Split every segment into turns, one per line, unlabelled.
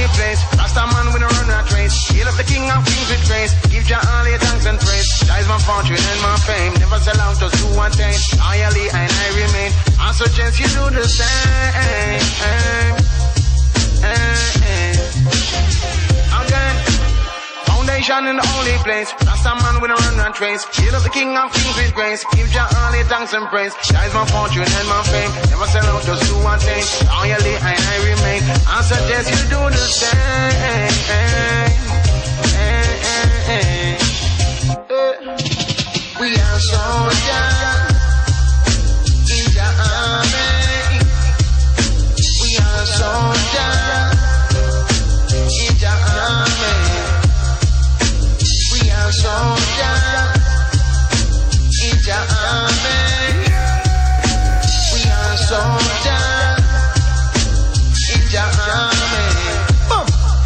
only place. Rasta man with a run rat race. Hail up the king of kings with grace. Give Jah all your thanks and praise. Jah is my fortune and my fame. Never sell out, just do one thing. Loyally and I remain. I suggest you do the same. Again. Foundation in the only place. Rasta man with a run and trace. Hail up the king of kings with grace. Give Jah all your thanks and praise. Jah is my fortune and my fame. Never sell out, just do one thing. Loyally and I remain. I suggest you do the same. We are soldiers in the army. We are soldiers in the army. We are soldiers in the army. We are soldiers in the army.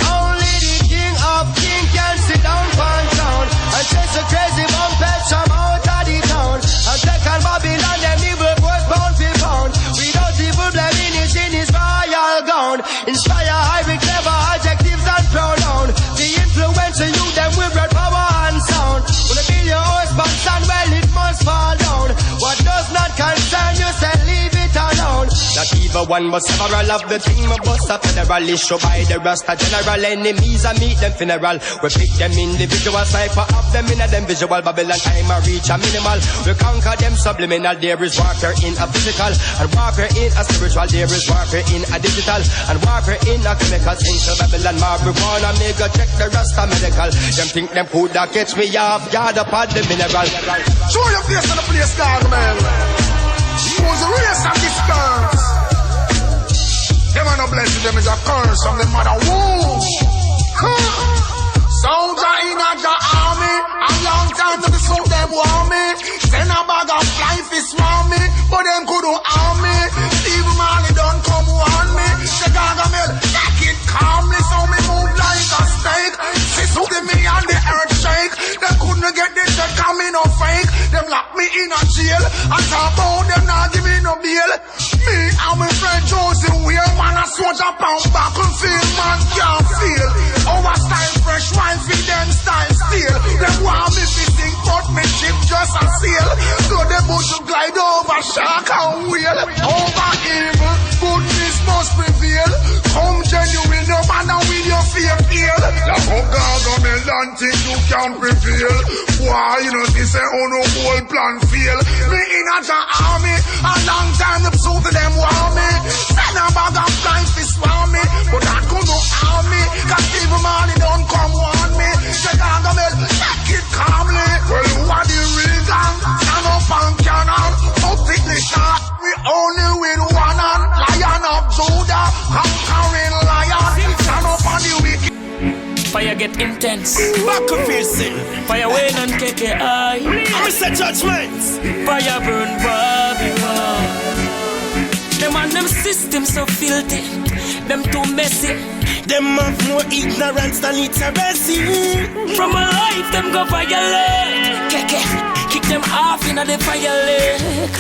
Only the king of kings can sit down on town and chase a crazy bumpet from out of the town and take on Babylon, them evil boys pound for pound. Without evil blemish in his royal gown. Inspire high with clever adjectives and pronoun. The influence of you, them with red power and sound. When a billion husbands and well it must fall down. What does not concern you, say leave it alone. Not even one but several of the thing my boss a federal issue by the Rasta general. Enemies I meet them funeral. We pick them individual cipher of them in a them visual. Babylon time I reach a minimal. We conquer them subliminal. There is warfare in a physical and warfare in a spiritual. There is warfare in a digital and warfare in a chemical. Into Babylon marijuana make a check the Rasta medical. Them think them could that catch me off guard upon the mineral.
Show your face on the place, dog, man. Who's the race of this curse? Them are no blessing, them is a curse from the mother womb. Soldier in a Jah army, a long time to the soul them want me. Send a bag of life is want me, but them couldn't harm me. Steve Marley don't come warn me. The Gargamel, take it calmly, so me move like a snake. Sister to me and the earth shake. They couldn't get this, they come in no fake. Them lock me in a jail, and talk about them not give me no bail. Me and my friend Josie, we're man a soldier pound back and feel, man can't feel. Our style fresh, wine feed them style steel. Them want me to sing, but me ship just a sail. So they put to glide over shark and whale. Over evil, goodness must prevail. Come genuine, no matter with your fear feel. Like how Gargamel don't think you can prevail. Why, you know, this ain't on no whole plan fail. Me in a Jah army, a long time the pursuit of them want me. Send a bag of life is want me, but that could no harm me. Cause people money don't come want me. The Gargamel, take it calmly. Well, who are the real gang? Stand up and cannon. Out in the shot, we only win one hand. Lion of Judah, conquering lion. Stand up on the wicked.
Fyah get intense.
Back to facing.
Fyah Wayne and Keke I.
I'm a judgment.
Fyah burn Babylon. Them and them systems so filthy. Them too messy.
Them have more ignorance than literacy.
From a life them go violate. Keke, kick them off in the fire lake.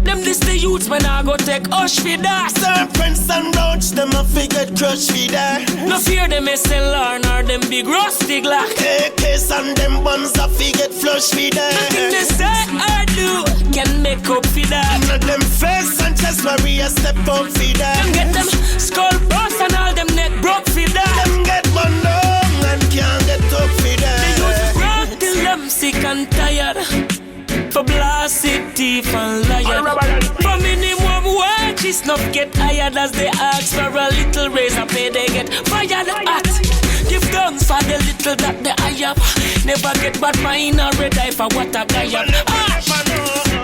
Them this the youths when I go take hush for that.
Serpents and roaches, them a figure crush for that.
No fear them SLR nor them big rusty glock.
Kekes and them buns a figure flush for that.
Nothing they say or do can make up for that.
Not them face and chest warrior step up for that.
Them get them skull bust and all them neck broke for that.
Them get one down and can't get up for that.
They use rock till them sick and tired. For blasted thief and liar. For minimum wages not get hired. As they ask for a little raise and pay they get fired at. Give guns for the little that they have. Never get bad mind or red eye for what a guy have.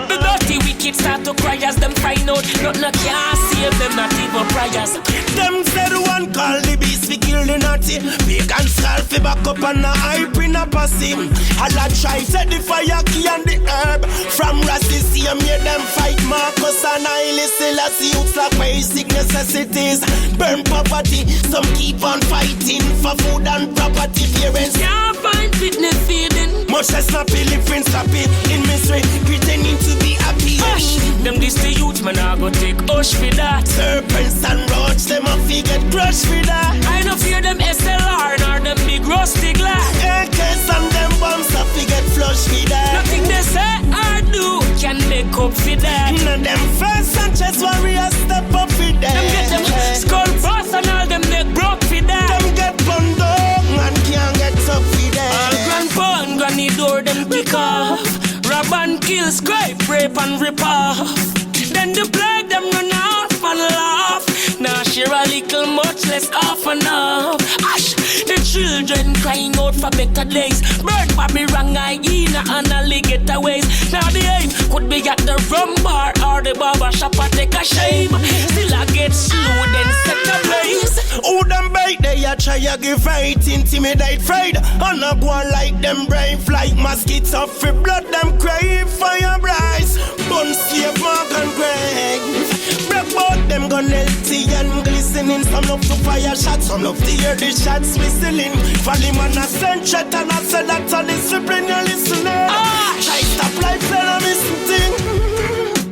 The dirty wicked start to cry as them find out nothing can save them, not even prayers.
Them said one call the beast we kill the naughty. Vegan skull fi back up and a hype in a posse. Allah try set the fire key and the herb. From racism here them fight Marcus and Haile Selassie. Youths like basic necessities. Burn poverty, some keep on fighting for food and property. Parents
can't find fitness feeding.
Much less snappy living, slappy in misery, pretending to be happy.
Hush, them this the youth man I go take hush for that.
Serpents and roaches, them a fi get crushed for that.
I no fear them
them first and chest warriors step up with them.
Them get them skull bust and all them neck broke for that.
Them get burned up and can't get up with them.
All grandpa and granny door them kick off. Rob and kill, scrape, rape and rip off. Then the plague them run off and laugh. Now share a little much less off and off. Ash, the children crying out for better days. Bird Bobby wrong hyena and alligator-ways. Now the aim could be at the rum bar or the barber shop or take a shame. Still I get slew then set a place.
Who them bait they a try a give fight, intimidate, afraid. And a go on like them brave like mosquitoes of free blood. Them crave fire bryce. Bun slave Mark and Greg. Break bout them gun healthy and glistening. Some love to fire shots, some love to hear the shots whistling. Folly man a send chat and I said that's a discipline you're listening. Try stop like fella missing thing.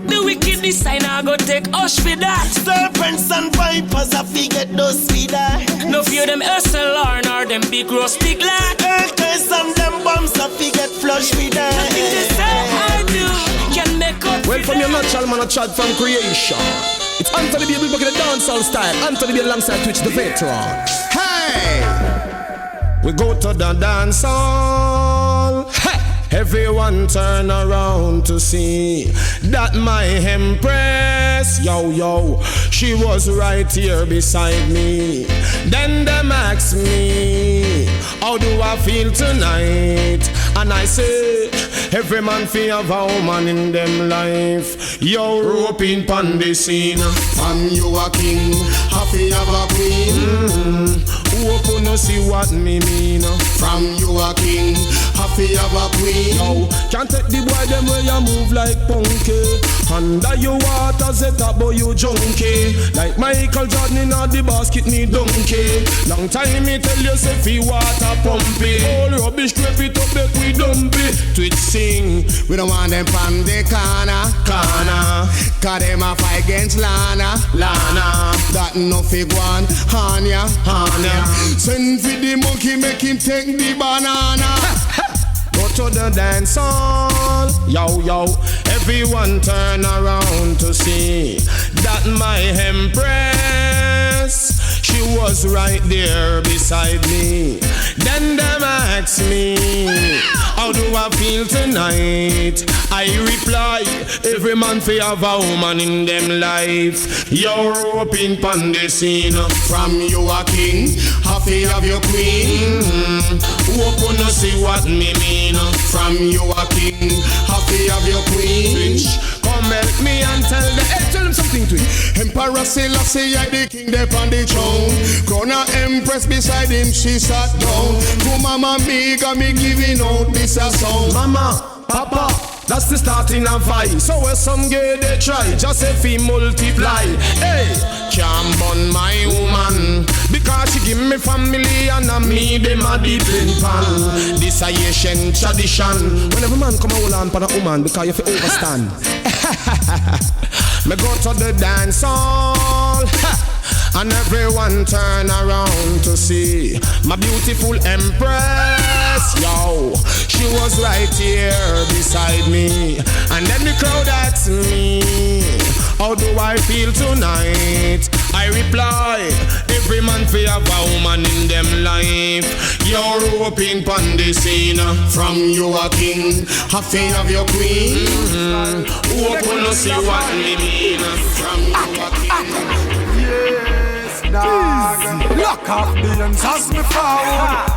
The wicked design I go take hush for that.
Serpents and vipers I forget those feeder.
No fear them SLR nor them big roast big lad.
AKs and them bombs I forget flush with them.
Nothing they say I do can make up.
Well, from your natural man a chat from creation. It's Anthony B. Back in the dancehall style. Anthony B. alongside Twitch the veteran. Hey! We go to the dance hall. Everyone turn around to see that my empress, yo, she was right here beside me. Then them ask me, how do I feel tonight? And I say, every man feel have a woman in them life. Yo, roping pon the scene.
And you a king, happy have a queen.
Open to see what me mean.
From you a king, happy have a queen.
Yo, can't take the boy them way you move like punky. Under your water set up boy you junkie. Like Michael Jordan in the basket me donkey. Long time me tell you say fi water pumpy. All rubbish scrape it up make we dumpy. Twitch sing.
We don't want them from the corner. Cause them a fight against Lana. That no fig one, Hanya. Send for the monkey, make him take the banana.
Go to the dance hall, yo, everyone turn around to see that my empress, she was right there beside me. Then them ask me, how do I feel tonight? I reply, every man fi have a woman in them life. You're roping pon the scene.
From you a king, happy have your queen.
Open to see what me mean.
From you a king, happy have your queen.
Come help me and tell them something to it.
Emperor Selassie, I the king there on the throne. Crown a empress beside him, she sat down. To Mama me, got me giving out this a song.
Mama, Papa, that's the starting of fight. So where some gay they try, just if he multiply. Hey, can't burn my woman because she give me family and I me them a deep in pan. This a Asian tradition. Whenever man come a hold on for a woman because you fi overstand. Me go to the dance hall. And everyone turn around to see my beautiful empress. Yo, she was right here beside me. And then the crowd asks me, how do I feel tonight? I reply, every man fi have a woman in them life. You're roping pon the scene.
From you a king, happy have your queen.
Open to see what me mean.
From you a king.
Yes, dog. Lock off the ends as me forward.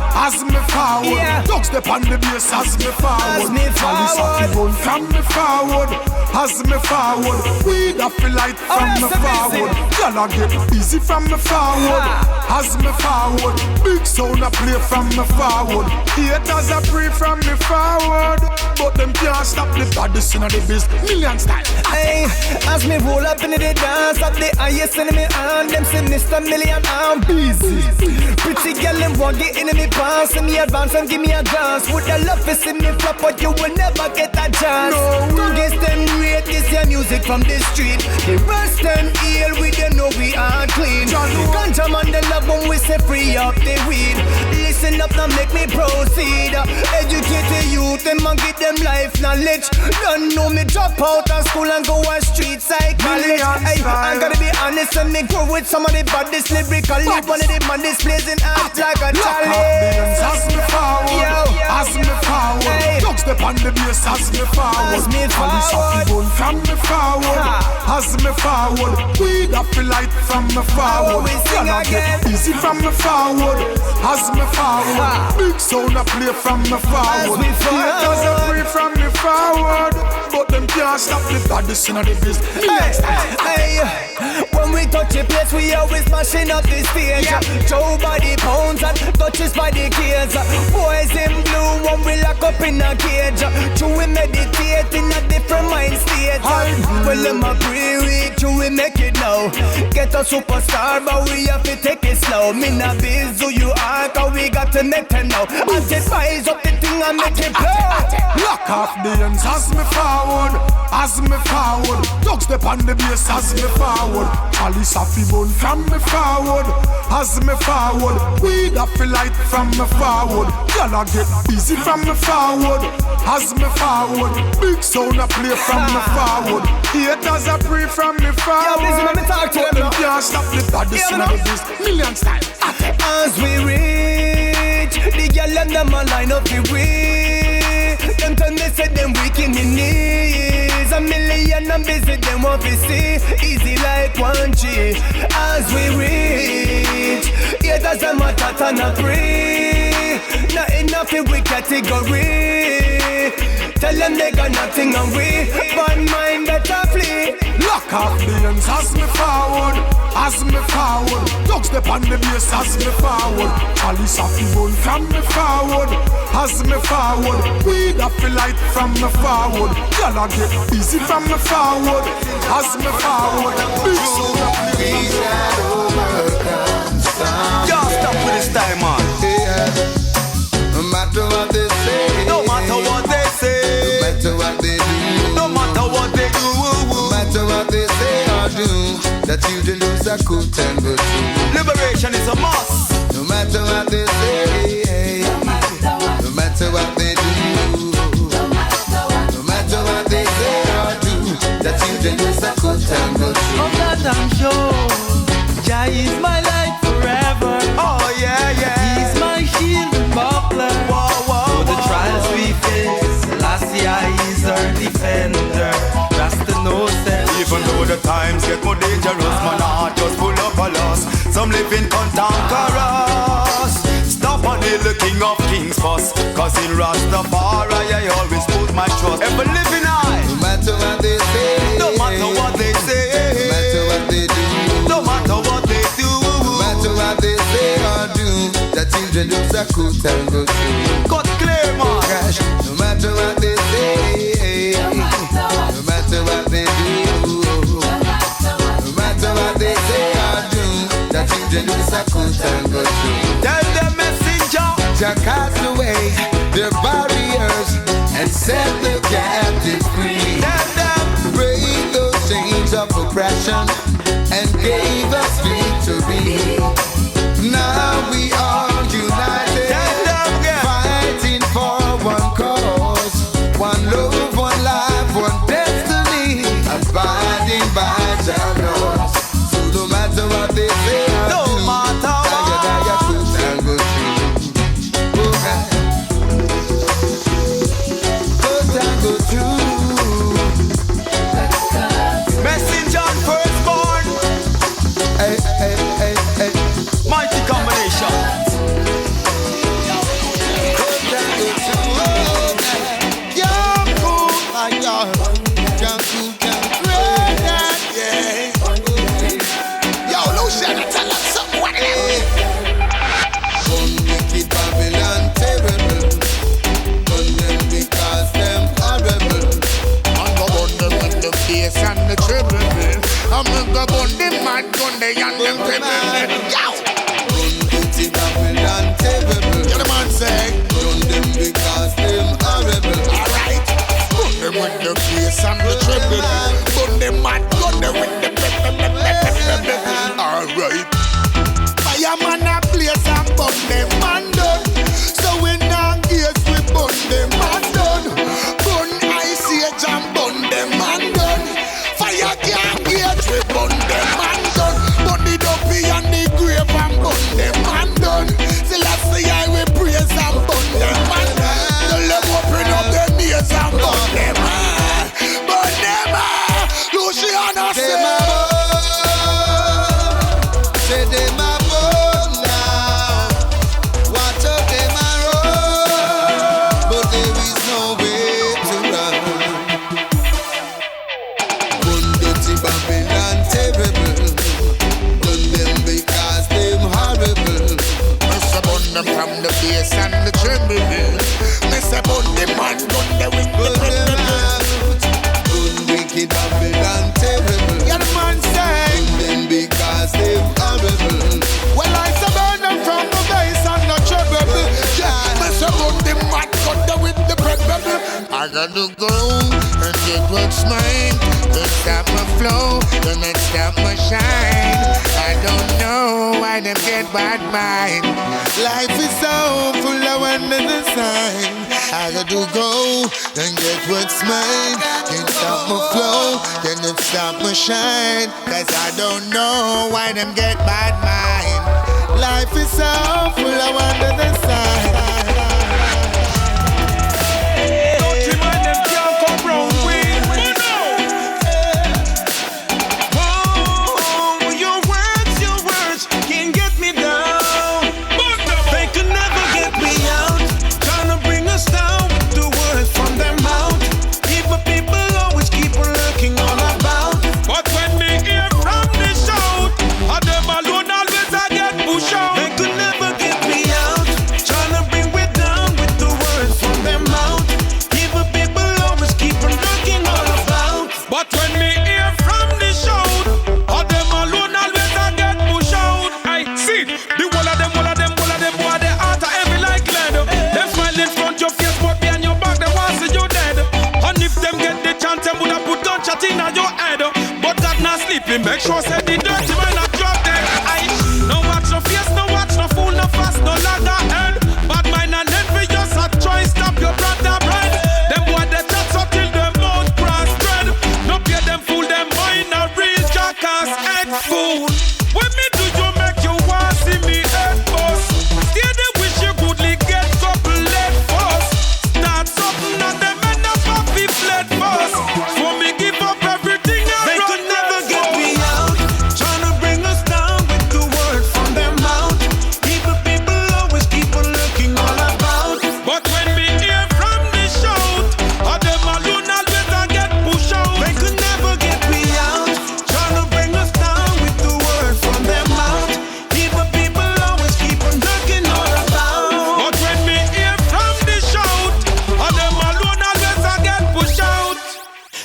Dogs step on the bass as me forward. Alice off the gun from me forward. As me forward. Weed off the light from me forward. Y'all get busy from me forward. As me forward. Big sound a play from me forward. Haters a pray from me forward. But them can't stop the baddest in the biz. Million style.
Hey, as me roll up into the dance of the highest enemy and them sinister million I'm busy. Pretty girl them want get in me pants and me advance and give me a glance. Would I love to see me flop but you will never get a chance. No guess them rate this your music from the street. The rest and ill we don't know we are clean. Ganja man they love when we say free up the weed. listen up now, make me proceed. Educate the youth, them and give them life knowledge. Don't know me drop out of school and go on street psychology. Hey, I'm gonna be honest and me grow with some of the baddest lyrically. One of the maddest blazing act like a challenge.
As me forward, as me forward. Don't step on the bass as me forward.
As me
Police have to from me forward. As me forward, we got the light from me forward. Gonna get easy from me forward. As me forward, big sound a play from me forward. Haters a free from me forward, but them can't stop the baddest in the business.
Hey, when we touch the place, we always mashing up the stage. Joe by the pounds and touches by the kids. Boys in blue, when we lock up in a cage. True, we meditate in a different mind state. Well, them agree with you, we make it now. Get a superstar, but we have to take it slow. Me na biz who you are, cause we got to make them now. I just rise up the thing and make it blow.
Lock off the ends as me forward, as me forward. Don't step on the bass as me forward. Police have to bun from me forward, as me forward. We got the light from me forward. Y'all get busy from me forward, as me forward. Big sound a play from me forward. Haters a pray from me forward.
Busy when me talk to them now.
Can't stop the baddest in the biz. Millions times.
As we reach, the girl them a line up the way. Them time they say them weak in the knees. A million and busy them want to see. Easy like 1G. As we reach, yeah that's a matter and a pray. Not enough in we category. Tell them they got nothing on we. But mind better flee.
Lock off the ends as me forward, as me forward. Don't step on the bass as me forward. Police have to run from me forward, as me forward. We got the light from me forward. Y'all get easy from me forward, as me forward. Big sound of
We shall overcome some.
Y'all stop with this time, man.
No matter what they say,
No matter what they say,
no matter what they do,
no matter what they do,
no matter what they say or do, that children lose a good and good too.
liberation is a must.
No matter what they say, no matter what they do, no matter what they say or do, that children lose a good and good too.
Of that I'm sure, Jah is my light forever.
Oh yeah, yeah.
He's my shield and buckler.
Whoa, whoa,
For the
whoa.
trials we face, Lassie is our defender. Rasta knows that.
Even though the times get more dangerous, man, heart just full of a loss. Some living cantankerous. Stop on the king of kings first, cause in Rastafari I always put my trust. Ever living high,
No matter what they say,
no matter what they say,
no matter what they do,
no matter what they do,
no matter what they say or do, that children lose a good and good too.
cut clear, man.
Gosh, no matter what they say, no matter what they do, no matter what they say or do, that children lose a good and good too.
Tell the messenger,
Jah cast away their barriers and set the captives free.
tell them,
Break those chains of oppression and gave us victory. Now we are united,
tell them, yeah.
fighting for one cause, one love, one life, one destiny, abiding by Jah laws. So no matter what they say or
No
do,
matter
I
what.
good and good too. Good and good too.
Messenger and firstborn,
Hey, hey, hey, hey.
mighty combination.
Yo, Luciano, tell us something. What
Wicked Babylon terrible. Burn them because them horrible.
I'm gonna burn them with the bass and the treble. I'm gonna burn them mad gun they and them treble. Yo,
Wicked Babylon terrible.
you the man say.
Burn them because them horrible.
Alright, burn them with the bass and the treble. Burn them mad gun they with the alright. Fireman a blaze and burn them man done. them from the bass and the treble. Me say burn the man, gun the with the treble.
Wicked, Babylon, terrible.
Yeah, the man say.
Burn them because they're horrible.
Well, I say burn them from the bass and the treble. Yeah, me say burn the man, gun the with the treble. I gotta go and get what's mine. Don't stop my flow, don't stop my shine. I don't know why them get bad mind. Life is so full of wonder the sign. I gotta go and get what's mine. Can't stop my flow, can't stop my shine. Cause I don't know why them get bad mind. Life is so full of wonder the sign.
Make sure say the dirty man a drop dead. Aye, no watch no face, no watch no fool, no fast, no lagger head. Bad mind and envious a try stop your brother bread. Them boy they chat so till them mouth cross spread. No pay them fool, them mind a real jackass head fool. When me do you make you want see me head boss? Still they wish you goodly get couple lead first. Start something and them end up a be fled first. For me give up everything I
they could never get me out. Tryna bring us down with the word from their mouth. People always keep on looking all about.
But when we hear from the shout, all them alone always a get pushed out.
They could never get me out. Tryna bring us down with the word from their mouth. People always keep on looking all about.
But when we hear from the shout, all them alone always a get pushed out.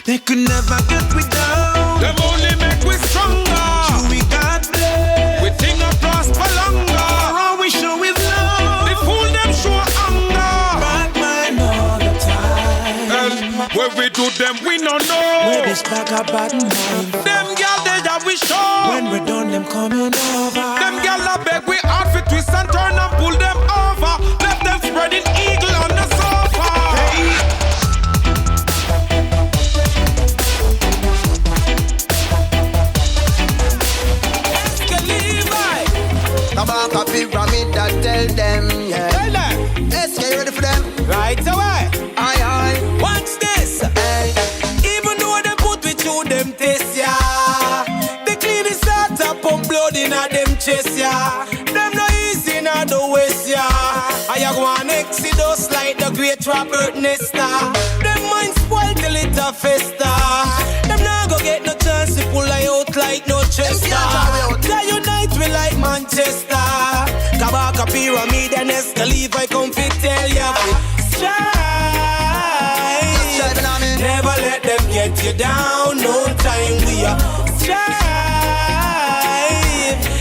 They could never get me down.
Them only make we stronger.
We got blessed.
We think a prosper longer.
All we show is love.
The fool them show anger.
Bad mind all the time.
And where we do them we no know.
Where this bag a bad mind.
Them gal they that we show.
When we done them coming over.
Them gal a beg we hard fi twist and turn and pull them over. Left them spreading eagle on the sofa. Hey.
Levi.
Kabaka pyramid that tell them, yeah.
Tell them.
Let's get ready for them.
Right away.
Aye, aye.
Watch this.
Hey.
Even though them put me through them tests, yeah. They clean the start up on blood in a them chest, yeah. Them no easy in a the west, yeah. I go on Exodus like the great Robert Nesta. Them mind spoiled till it a festa. Them now go get no chance to pull I out like no Chester. They unite we like Manchester. Kabaka pyramid and Exco Levi come fit tell ya. Strive. Never let them get you down. No time we are strive.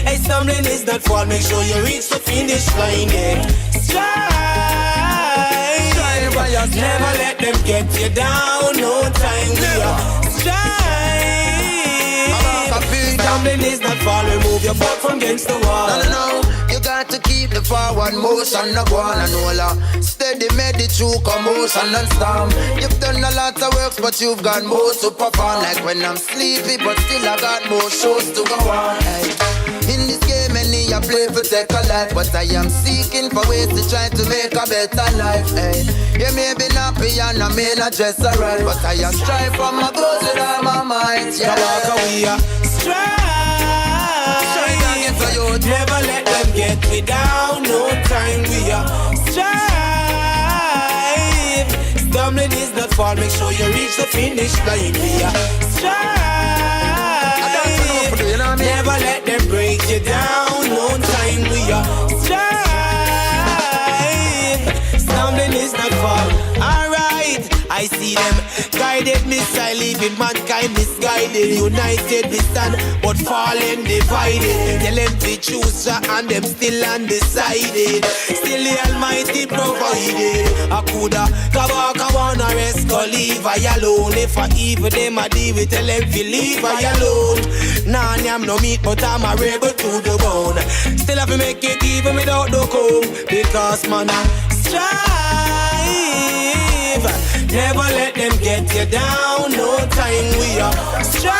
Hey, stumbling is not fall. Make sure you reach the finish line. Yeah. Strive. Never let them get you down. No time we are strive. Stumbling is not fall. Remove your butt from against the wall.
No. You got to keep the forward motion, no go on and hola. Steady, made it through commotion and storm. You've done a lot of works, but you've got more to perform. Like when I'm sleepy, but still I got more shows to go on. Hey. In this game, many I play for take a life, but I am seeking for ways to try to make a better life. Hey. You may be happy and I may not dress alright, but I am strive for my goals with all my might. Yeah.
We are strive. Never let them get me down. No time we are strive. Stumbling is not fall. Make sure you reach the finish line. We are strive. Never let them break you down. No time we are strive.
is not fall. Alright, I see them guided missile, leaving mankind misguided. United we stand, but fallen divided. Tell them to choose and them still undecided. Still the Almighty provided. Akuda, Kabaka wanna Exco, Levi alone. If I evil them I deal with, tell them to leave I alone. Nah, I'm no meat, but I'm a rebel to the bone. Still have to make it even without the comb. Because man, I strive. Never let them get you down. No time we are strive.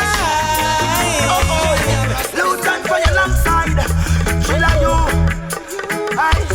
Oh, yeah. Lutan for your long side. Chill out you. Aye.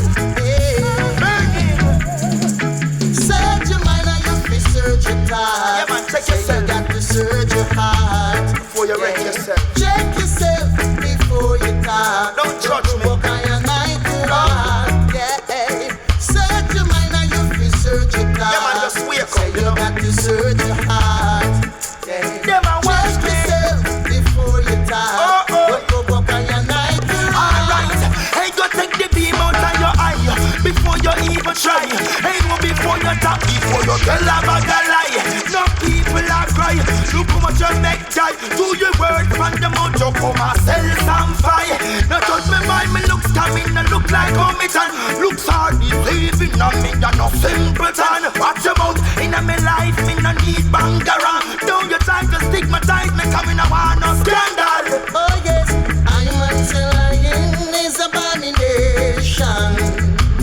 Search your mind and you fi search your heart.
Yeah, man, check yourself.
You got to search your heart
Before you wreck yourself.
Check yourself before you talk.
Don't judge me.
Walk on your night to walk. Yeah. Search your mind and you fi search your heart.
Yeah, man, just wake up,
Say you got to search your heart. Yeah.
Yeah, man, watch
Check
me.
yourself before you talk. Don't go walk on your night to walk.
Alright, hey, go take the beam out of your eye before you even try. Hey, no, before you talk, before you tell a bag a lie. No people are cry. Look how much you make die. Do your word from the mouth, you come and sell some fire. Now touch me by me looks coming and look like Omitan. Looks hard, deceiving on me, you're no simpleton. Watch your mouth, in a me life, me no need bangara. Don't you try to stigmatize me, coming I want no scandal.
Oh yes, I'm until lying is abomination.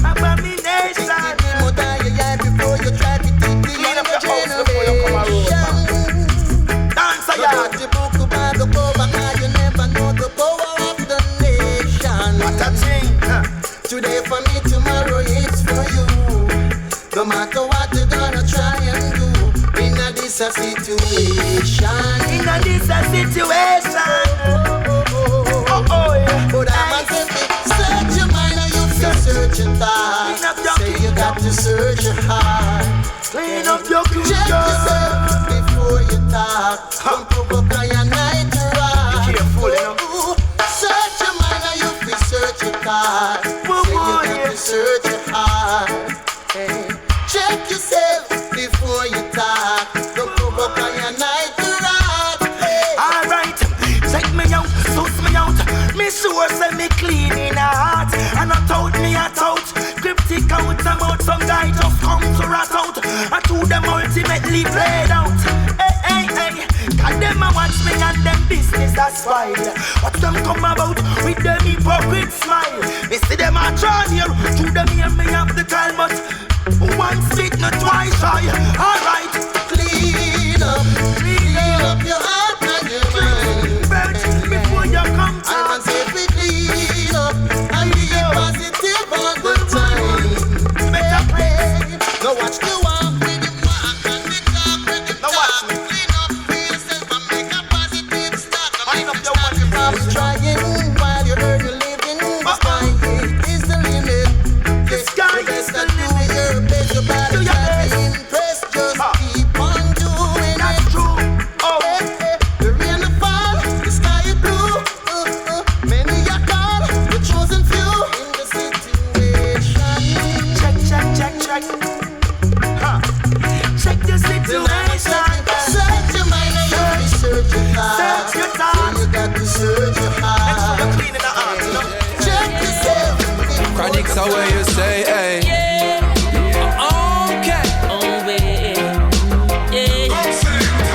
Abomination.
Before you try to keep the
Clean up
younger
your house before you come around.
generation.
Dance a
You
yard.
got the book about the Cobra, cause you never know the power of the nation.
What a thing.
Today for me, tomorrow it's for you. No matter what you're gonna try and do, in a this a situation.
In a this a situation. Oh, yeah.
But I'm a search your mind and you feel search your thoughts.
Clean up your
Say you got to search your heart.
Clean up your
Check yourself before you talk. Don't provoke on your night to rock.
Be careful, you know.
Ooh, search your mind and you feel search your thoughts. Say you got to search your heart. Hey. Check yourself before you talk. Don't provoke on your night to rock. Hey.
Alright, check me out, suss me out. Me sure say me clean in a heart. And I told me I thought cryptic out about some guy just come to rat out. I to them ultimately played out. Hey, hey, hey. God them a watch me and them business a spoil. Watch them come about with them hypocrite smile. Me see them a try here. To them here me have the time, but one spit not twice shy. Alright,
Clean up your heart and your mind.
before you come to
I must say we clean up and be positive all the time.
better place.
Now watch the walk with the walk and the talk with the
Now watch
talk.
me.
Clean up for yourself and make a positive start.
Mind up your
Start
money.
from trying while you learn to live in the sky is the limit.
The sky
You best
is the
to do your best. Your body
Do your
try
best.
to impress. Just keep on doing
That's
it.
true. Oh,
The rain will fall, the sky is blue. Many are called, the chosen few in the situation.
check, check, check, check. Huh. Check the situation.
Search your mind and you be search your heart.
Search your
So
thoughts.
you got to search your
Extra
heart.
clean in the heart, you know.
Check yourself.
Chronixx, how will you say, hey?
Okay. Oh, yeah. Yeah.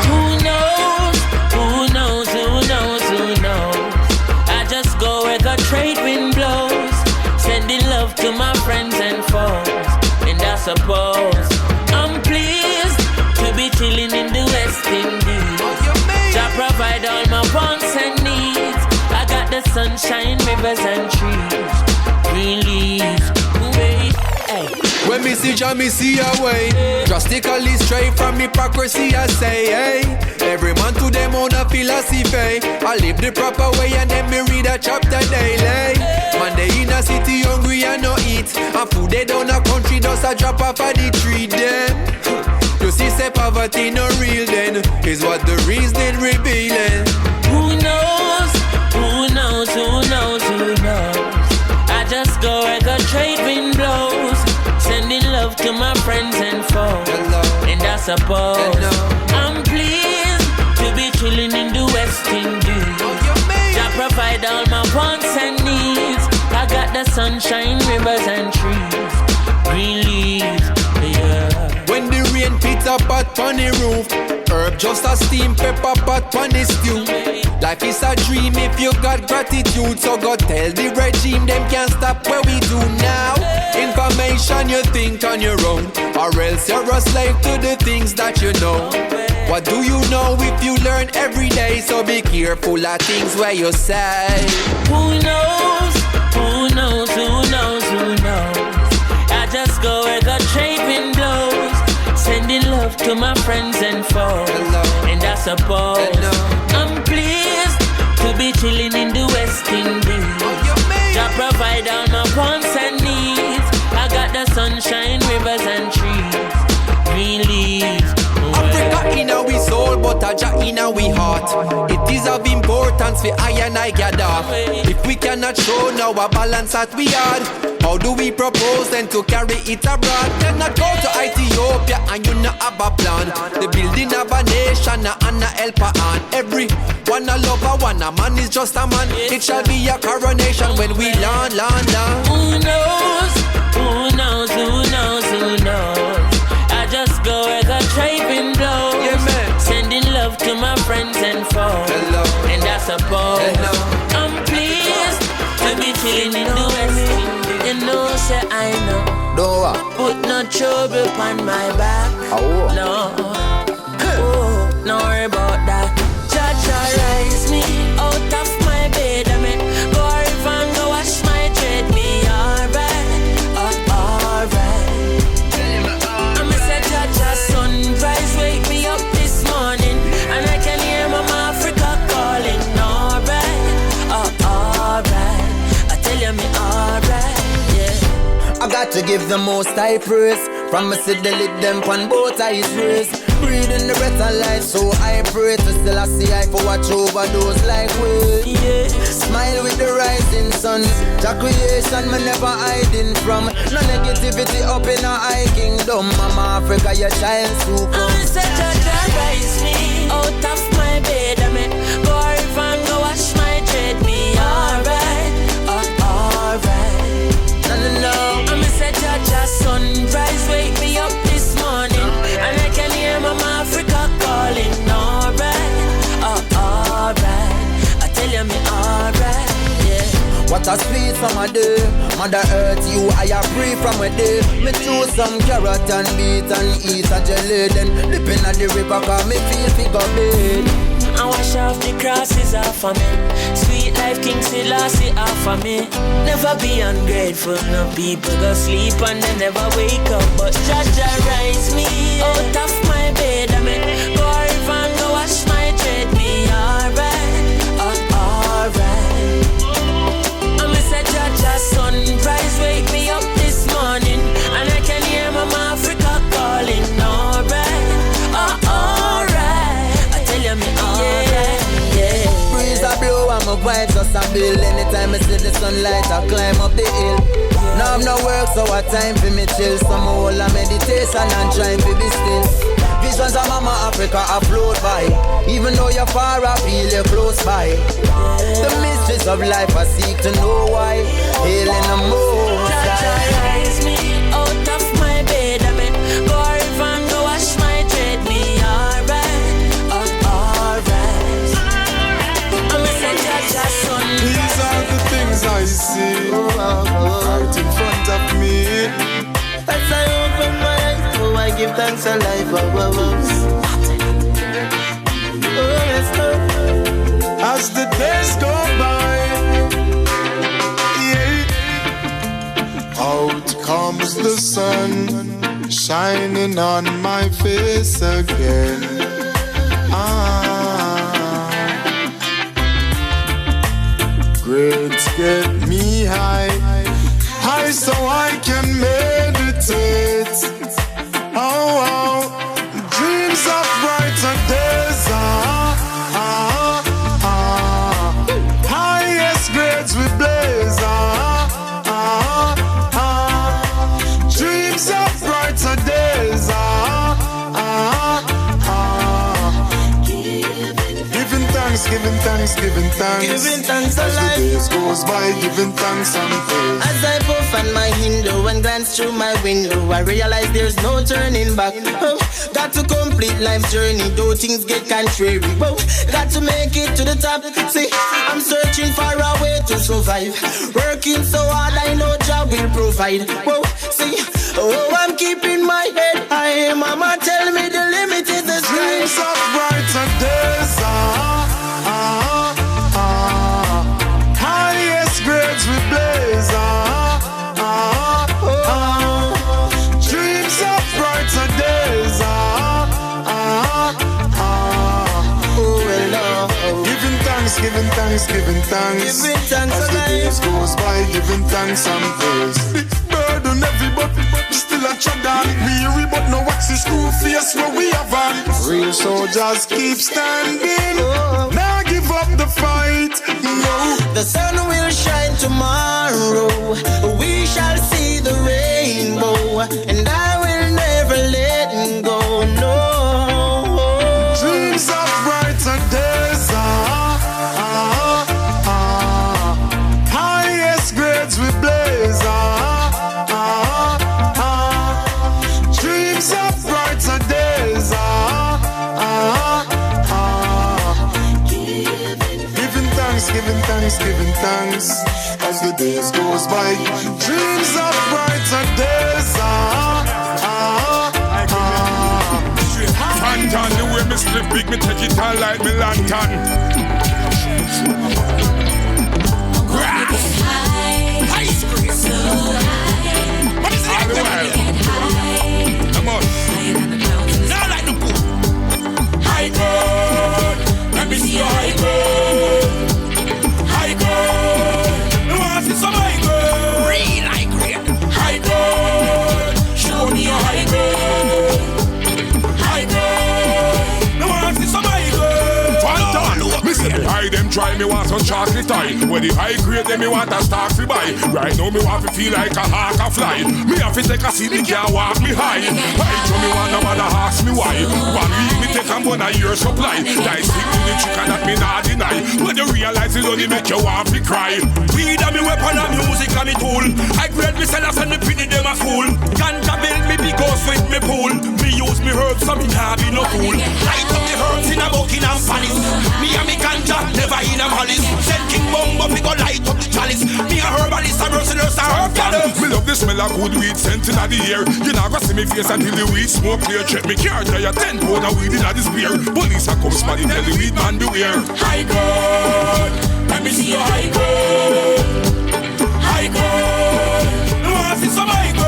Who knows? Who knows? Who knows? Who knows? I just go where the trade wind blows. Sending love to my friends and foes. And I suppose I'm pleased to be chilling in the West Indies. Jah provide all my wants and needs. I got the sunshine, rivers and trees. Green leaves. Wait. Hey.
When me see Jah, me see a way. Drastically straight from hypocrisy, I say, hey. Every man to them own a philosophy. I live the proper way and then me read a chapter daily. Man, they in a city hungry and no eat. And food they down a country just a drop off of the tree then. You see, say poverty no real then. Is what the reasoning revealing.
Who knows? Who knows? Who knows? Who knows? I just go where the trade wind blows. Sending love to my friends and foes. And I suppose I'm pleased to be chilling in the West Indies. I provide all my wants and needs. I got the sunshine, rivers and trees, green leaves, yeah.
When the rain pits up at on the roof, herb just a steam pepper pot on the stew. Life is a dream if you got gratitude. So go tell the regime them can't stop what we do now. Information you think on your own, or else you're a slave to the things that you know. What do you know if you learn every day? So be careful of things where you say.
Who knows? Who knows? Who knows? Who knows? I just go where the trade wind blows, sending love to my friends and foes. And I suppose I'm pleased to be chilling in the West Indies. I provide all my wants and needs. I got the sunshine, rivers and trees, green leaves.
Africa in our soul, but a Jah in our heart. It is of importance for I and I gather. If we cannot show now a balance that we are, how do we propose then to carry it abroad? Cannot go to Ethiopia and you not have a plan. The building of a nation and a helper on. Every one a lover, one a man is just a man. It shall be a coronation when we land.
Who knows? Who knows? Who knows? Who knows? I just go where the trade wind blows, sending love to my friends and foes. And I suppose I'm pleased to be chilling in the West. You know, say I know. Put no trouble on my back. No, no worry about that. Jah rise me out of my bed. I mean, go river and go wash my dread. Me alright, alright. Sunrise wake me up this morning, and I can hear Mama Africa calling. Alright, alright. I tell you me alright, yeah.
I got to give the most high praise. From me see the lid them on both eyes raised. Breathing the breath of life, so I pray to still I see I for watch over those like we.
Yeah.
Smile with the rising sun. The creation me never hiding from. No negativity up in our high kingdom. Mama Africa, your child super.
I'm such a Jah rise me out of my bed. I mean, go river and go wash my dread. Me alright, alright.
No.
I'm such a Jah sunrise wake me up this morning, and I can hear Mama Africa calling. Alright, alright. I tell you me alright, yeah.
What a sweet summer day. Mother Earth, you I a free from a day. Me choose some carrot and beet and eat a jelly. Then dip in the river cause me feel figure bed.
I wash off the crosses off of me. Sweet life King Ceaserl off of me. Never be ungrateful. No people go sleep and they never wake up, but Jah rise me out of my bed. I mean, go river and go wash my dread. Me alright, alright. I'm a say Jah sunrise wake me up this morning, and I can hear Mama Africa calling. Alright, alright. I tell you me alright, yeah.
Breeze a blow and my vibes just a build. Anytime I see the sunlight I climb up the hill. Now I'm no work so a time for me chill. Some whole a meditation and trying to be still. Visions of Mama Africa I float by. Even though you're far I feel you're close by. The mysteries of life I seek to know why. Hail in the most
Jah rise me out of my bed. I mean, go river and go wash my dread. Me alright, alright. I'm a say Jah sun.
These are the things I see right in front of me.
As I open my eyes, oh I give thanks to life.
As the days go by, out comes the sun, shining on my face again. Grades get me high, high so I can meditate. Dreams of brighter days. Highest grades we blaze. Dreams of brighter giving thanks.
Giving thanks
As
alive.
the days goes by, giving thanks and praise.
As I puff on my Indo and glance through my window, I realize there's no turning back. Oh, got to complete life's journey, though things get contrary. Whoa, got to make it to the top. See, I'm searching for a way to survive. Working so hard, I know job will provide. Whoa, see, oh, I'm keeping my head high. Mama tell me the limit is the sky.
Dreams of brighter days, highest grades we blaze, dreams of brighter days, giving thanks as the days goes by, giving thanks and praise. Big burden everybody, but still a tread. Weary but no waxy screw face where we have on. Real soldiers keep standing, now give up the fight. No,
the sun will shine tomorrow. We shall see the rainbow, and I will never let go. No,
dreams of brighter days, highest grades we blaze, dreams of brighter days, giving thanks as the days goes by, dreams of brighter days,
Fantan, the way me slip big, me take it all like me lantern. High screen. So high. What is it like that? Come on. Now like the pool. High grade. Let me see your high grade. High grade. You want to see some high grade? Real high grade. High grade. Show me your high grade. High grade. You want to see some high grade? Fantan. Me say the high them try, me want some chocolate tie. When the high grade them me want a stock to buy. Right now me want to feel like a hawk a fly. Me have to take a seat, me can't walk me high. Right so me want no matter ask me why. 1 week me take and burn a year supply. Die stick to the chicken that me not deny. When you realize it only make you want to cry. Weed and me weapon and music and me tool. I grade me sellers and me pretty them a fool. Ganja build me big house with me pool. Me use me herbs so me nah be no fool. Light up the herbs in a Buckingham Palace. Me and me ganja never in a malice. Send King Bombo fi go light up the chalice. Me a herbalist a Merciless a herb gather. Me love the smell of good weed scent inna the air. You not go see me face until the weed smoke clear. Check me car tire 10 pound of weed inna this beer. Police a come smarty tell the weed man beware. High grade, let me see your high grade. High grade, you want see some high grade?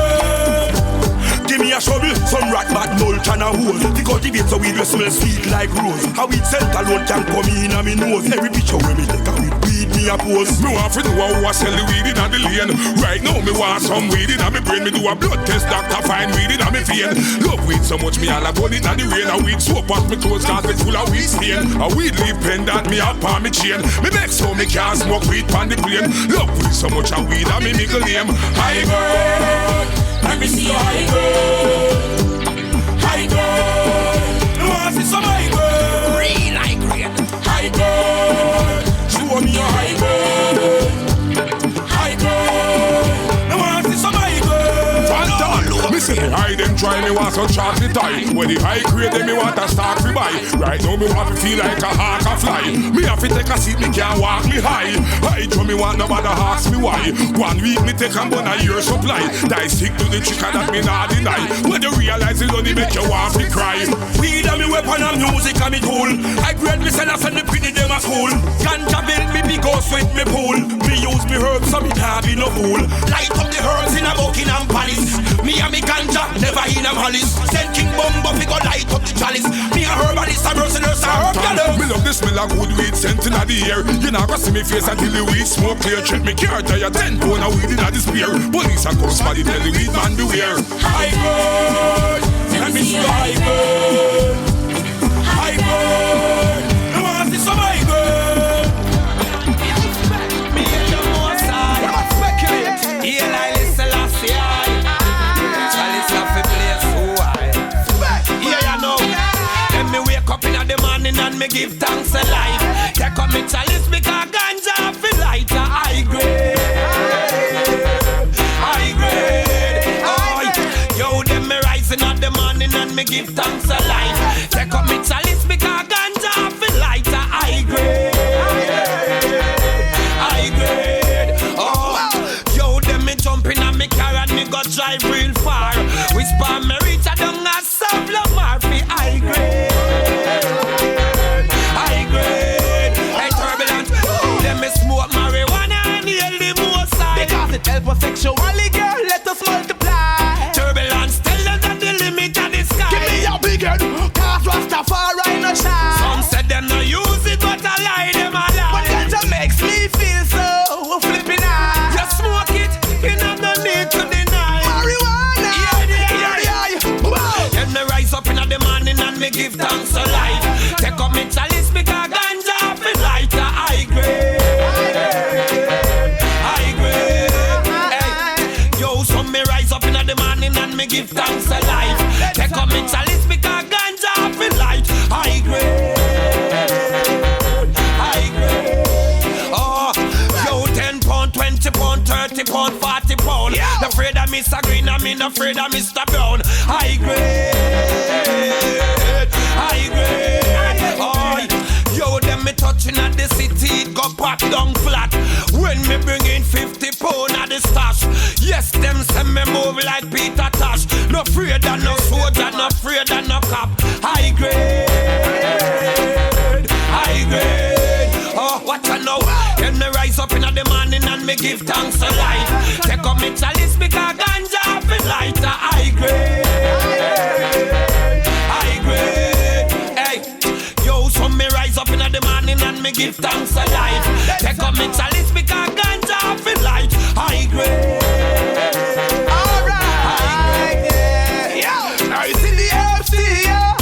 Give me a shovel, some rat bat mulch and a hose. The cultivate so weed will smell sweet like rose. A weed scent alone can come in a me nose. Every picture where me take a weed me a pose. Me want to know how I sell the weed in the lane. Right now me want some weed in my brain. Me do a blood test, doctor find weed in my vein. Love weed so much me all a burn it in the rain. A weed soap off me clothes cause it's full of weed stain. A weed leaf pendant me up on me chain. Me make so me can't smoke weed on the plane. Love weed so much a weed and me mickle name. High grade, let me see your high grade. High grade, you want to see some high grade? Real high grade. High grade, show me your high grade. High grade, you want to see some high grade? Fantan, me say the high them try me want some chocolate tie. When the high grade them me want a stock to buy. Right now me want to feel like a hawk a fly. Me have to take a seat, me can't walk me high. High so me want nobody ask me why. 1 week me take and burn a year supply. Die stick to the chicken that me not deny. When you realize it only make you want to cry. Weed and me weapon and music and me tool. I grade me sellers and me pretty them a school. Ganja build me big house with me pool. Me use me herbs so me nah be no fool. Light up the herbs in a Buckingham Palace. Me and me ganja never in a malice. Send King Bombo fi go light up the chalice. Me a herbalist a Merciless a herb gather. Me love the smell of good weed scent inna the air. You not go see me face until the weed smoke clear. Check me car tire 10 pound of weed inna this beer. Police a come smarty tell the weed man beware. High grade, let me see your high grade. High grade, you want to see some high grade? Me and the most high. Here I listen last year. Chalice off the place so high. Yeah, you know. Then me wake up in the morning and me give thanks alive.
Take up me chalice because ganja feel lighter. High grade. High grade. Oh, yo, them me rising at the morning and me give thanks a life. Take up me chalice because ganja feel lighter. High grade. High grade. Oh, yo, them me jumping on me car and me go drive real far. Whisper me reach a down a Savla Murphy. High grade. High grade. Hey, Turbulence. Them me smoke marijuana and yell the most high.
Because it help us sexually, girl, let us multiply.
Turbulence, tell them that the limit of the sky.
Give me a big head, cause Rastafari no shine.
Some said them no use it, but I lie, them a lie.
But ganja makes me feel so flipping high.
You smoke it, you have no need to deny.
Marijuana, yeah.
Then me rise up in the morning and me give thanks to life. Take up me chalice because ganja feel lighter. High grade. High grade. Hey. Yo, so me rise up in the morning and me give thanks to life. Take up me chalice because ganja feel light. High grade. High grade. Oh, yo, 10 pound, 20 pound, 30 pound, 40 pound. Yeah. Afraid of Mr. Green, I mean afraid of Mr. Brown. High grade. High grade. Oh, yo, them me touching at the city, it go back down flat. When me bring in 50 pound at the stash. Yes, them send me move like Peter Tosh. No afraid of no soldier, no afraid of no cop. High grade. High grade. Oh, what I know. Then me rise up in the morning and me give thanks to life. Take up me chalice because ganja feel lighter. High grade. High grade. Hey, yo, so me rise up in the morning and me give thanks to life. Take up me chalice because ganja feel light. High grade.
Alright, yeah. Now it's in the FC, yeah.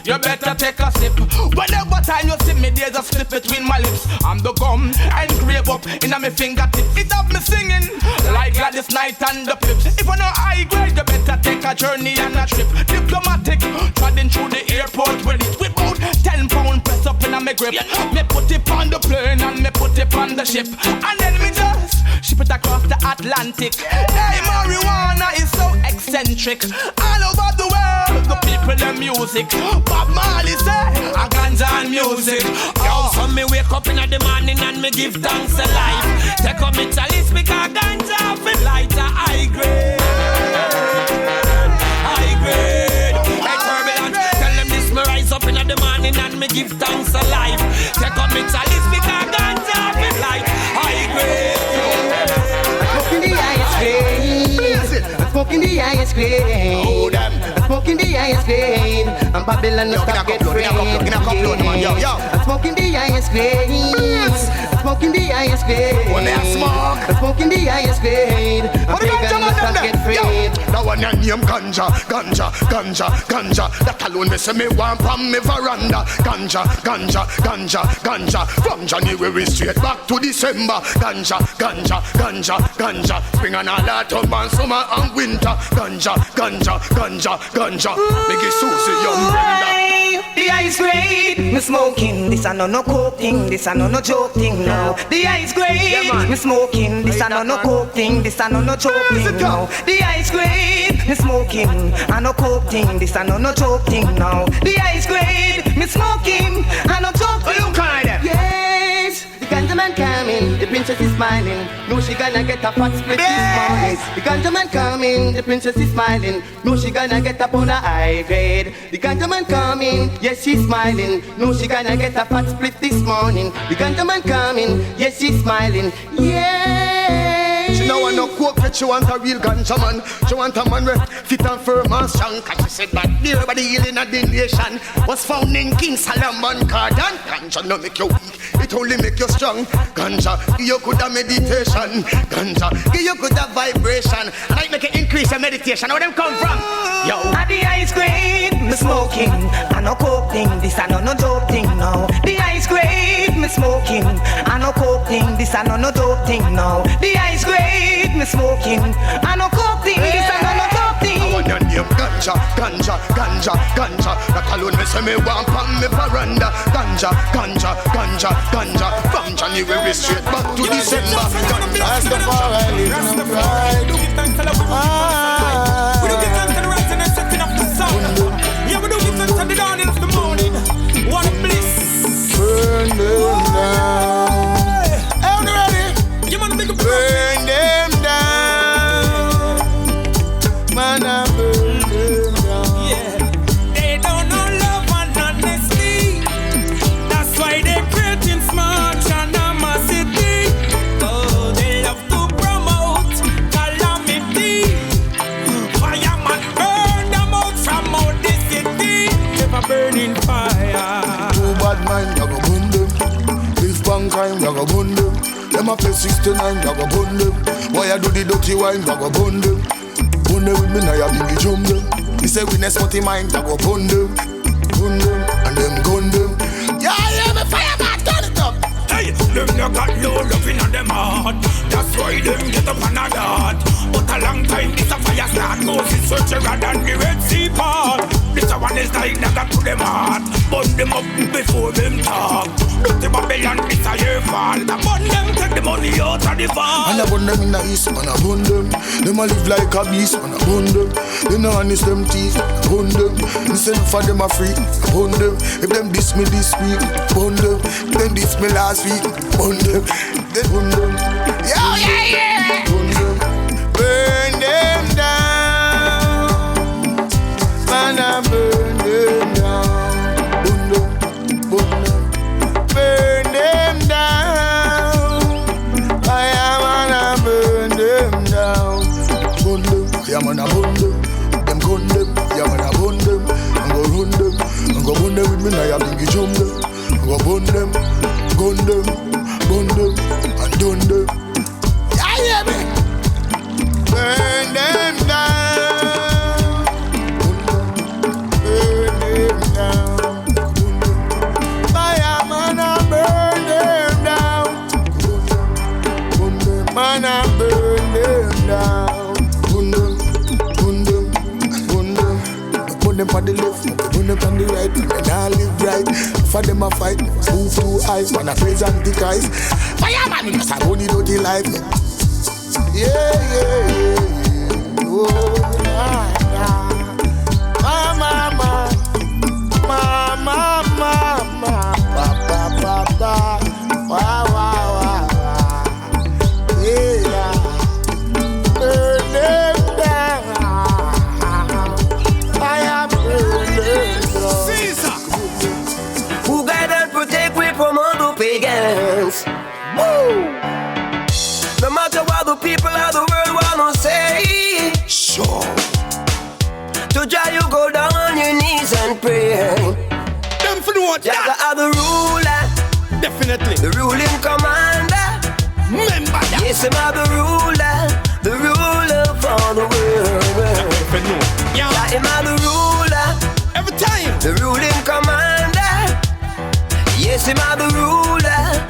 You better take a sip. Whenever time you see me, there's a slip between my lips. I'm the gum and grave up in my fingertip. It have me singing like Gladys Knight and the Pips. If you know high grade, you better take a journey and a trip. Diplomatic, treading through the airport with it. With about 10 pound press up in my grip. Me put it on the plane and me put it on the ship. And then me just ship it across the Atlantic. Hey, marijuana is so eccentric. All over the world, the people and music. Bob Marley say, I ganja and music.
Yo, so me wake up in the morning and me give thanks to life. Take up me chalice because ganja feel lighter. High grade. High grade. Hey, Turbulence, tell them this me rise up in the morning and me give thanks to life. Take up me chalice because ganja feel light. High grade.
Smoking the highest grade. Smoking the highest grade. Smoking the highest grade. And Babylon no stop get free. Smoking the highest grade. Smoking the highest grade.
When they smoke,
smoking the highest grade. And Babylon no stop get free.
that one your name ganja. That alone me say me want from me veranda. Ganja. From January straight back to December. Ganja. Spring and all autumn and summer and winter. Ganja. Biggie Susie, young Brenda.
The ice grade, me smoking. This a no coke thing. This a no joke thing now. The ice grade, me smoking. This a no coke thing. This a no joke thing now. The ice grade, me smoking. I no coke thing. This a no joke thing now. The ice grade, me smoking. I no joke thing. Yes. The ganja man coming, the princess is smiling. No, she gonna get a fat split this morning. The ganja man coming, the princess is smiling. No, she gonna get up on a high grade. The ganja man coming, yes she's smiling. No, she gonna get a fat split this morning. The ganja man coming, yes she's smiling. Yeah.
She no want no coke, but she want a real ganja man. She want a man with fit and firm and strong. Cause she said that everybody healing of the nation was found in King Solomon garden. Ganja no make you weak, it only make you strong. Ganja, give you good meditation. Ganja, give you good vibration. And I make it increase your meditation. Where them come from? Yo.
At the ice grade, me smoking. I no coke thing, this I no joke thing now. The ice grade, me smoking. I no coke thing, this I no joke thing now. The ice grade, me smoking. I no coke thing, this I no joke thing.
I want your name ganja.
ganja, ganja. That alone me say me want pan me veranda. Ganja, ganja, ganja, ganja. From January straight back to December. Rastafari, we don't give thanks to the we don't give thanks to the rising and setting up the sun. Yeah, we don't give thanks to the dawning of the morning. What a bliss. Burn them down. Hey, you ready? You want to make a burn them down. Man, I burn them down. Yeah. They don't know love and honesty. That's why they're creating smart animosity. Oh, they love to promote calamity. Fireman burn them out from out the city. Never burning fire. Too bad mind, you go burn them. If bang crime, you go burn them. Them a play 69, you go burn them. Why you do the dirty wine, you go burn them. Burn them with me, now you biggie jump them. He say witness what he mind, you go burn them. Burn them, and them gun them. Yeah, yeah, me fireman, turn it up. Hey, them no got no loving on them heart. That's why them get up on a dart. But a long time this a fire start. Moses search rather than the Red Sea part. This a one is like that to them heart. Burn them up before them talk. Dirty Babylon, this a your fault. Burn them, take the money out of the vault. And I burn them in the east, and I burn them. Them a live like a beast, and I burn them. They no honest them teeth, burn them. Instead for them a free, burn them. If them diss me this week, burn them. If them diss me last week, burn them. They burn them. Yo, yeah, yeah. Burn them. Burn them down. Man, I burn them down. Burn them, burn them. Burn them down. I am and I burn them down. Burn them, yeah man I burn them. Them gun them, yeah man I burn them. I'm go run them, I'm go burn them with me now I think you jump them. I'm go burn them, gun them, and done them. Yeah, yeah me. Burn them down. Burn them down. Man, I burn them down. Burn them, burn them, burn them. Burn them on the left, burn them on the right. And I live right. For them a fight, move too high. Man, I praise and the guys. Fireman, we must have only dirty life. Yeah, yeah, yeah. Oh, nah, nah. Mama, ba, ba, ba, ba. Wow, wow, wow. Pagans. Woo! No matter what the people of the world wanna say, sure. To Jah you go down on your knees and pray. Them for what? Jah are the ruler. Definitely. The ruling commander. Remember that. Yes, I'm the ruler for the world. Jah am the ruler. Every time. The ruling commander. Yes, I'm the ruler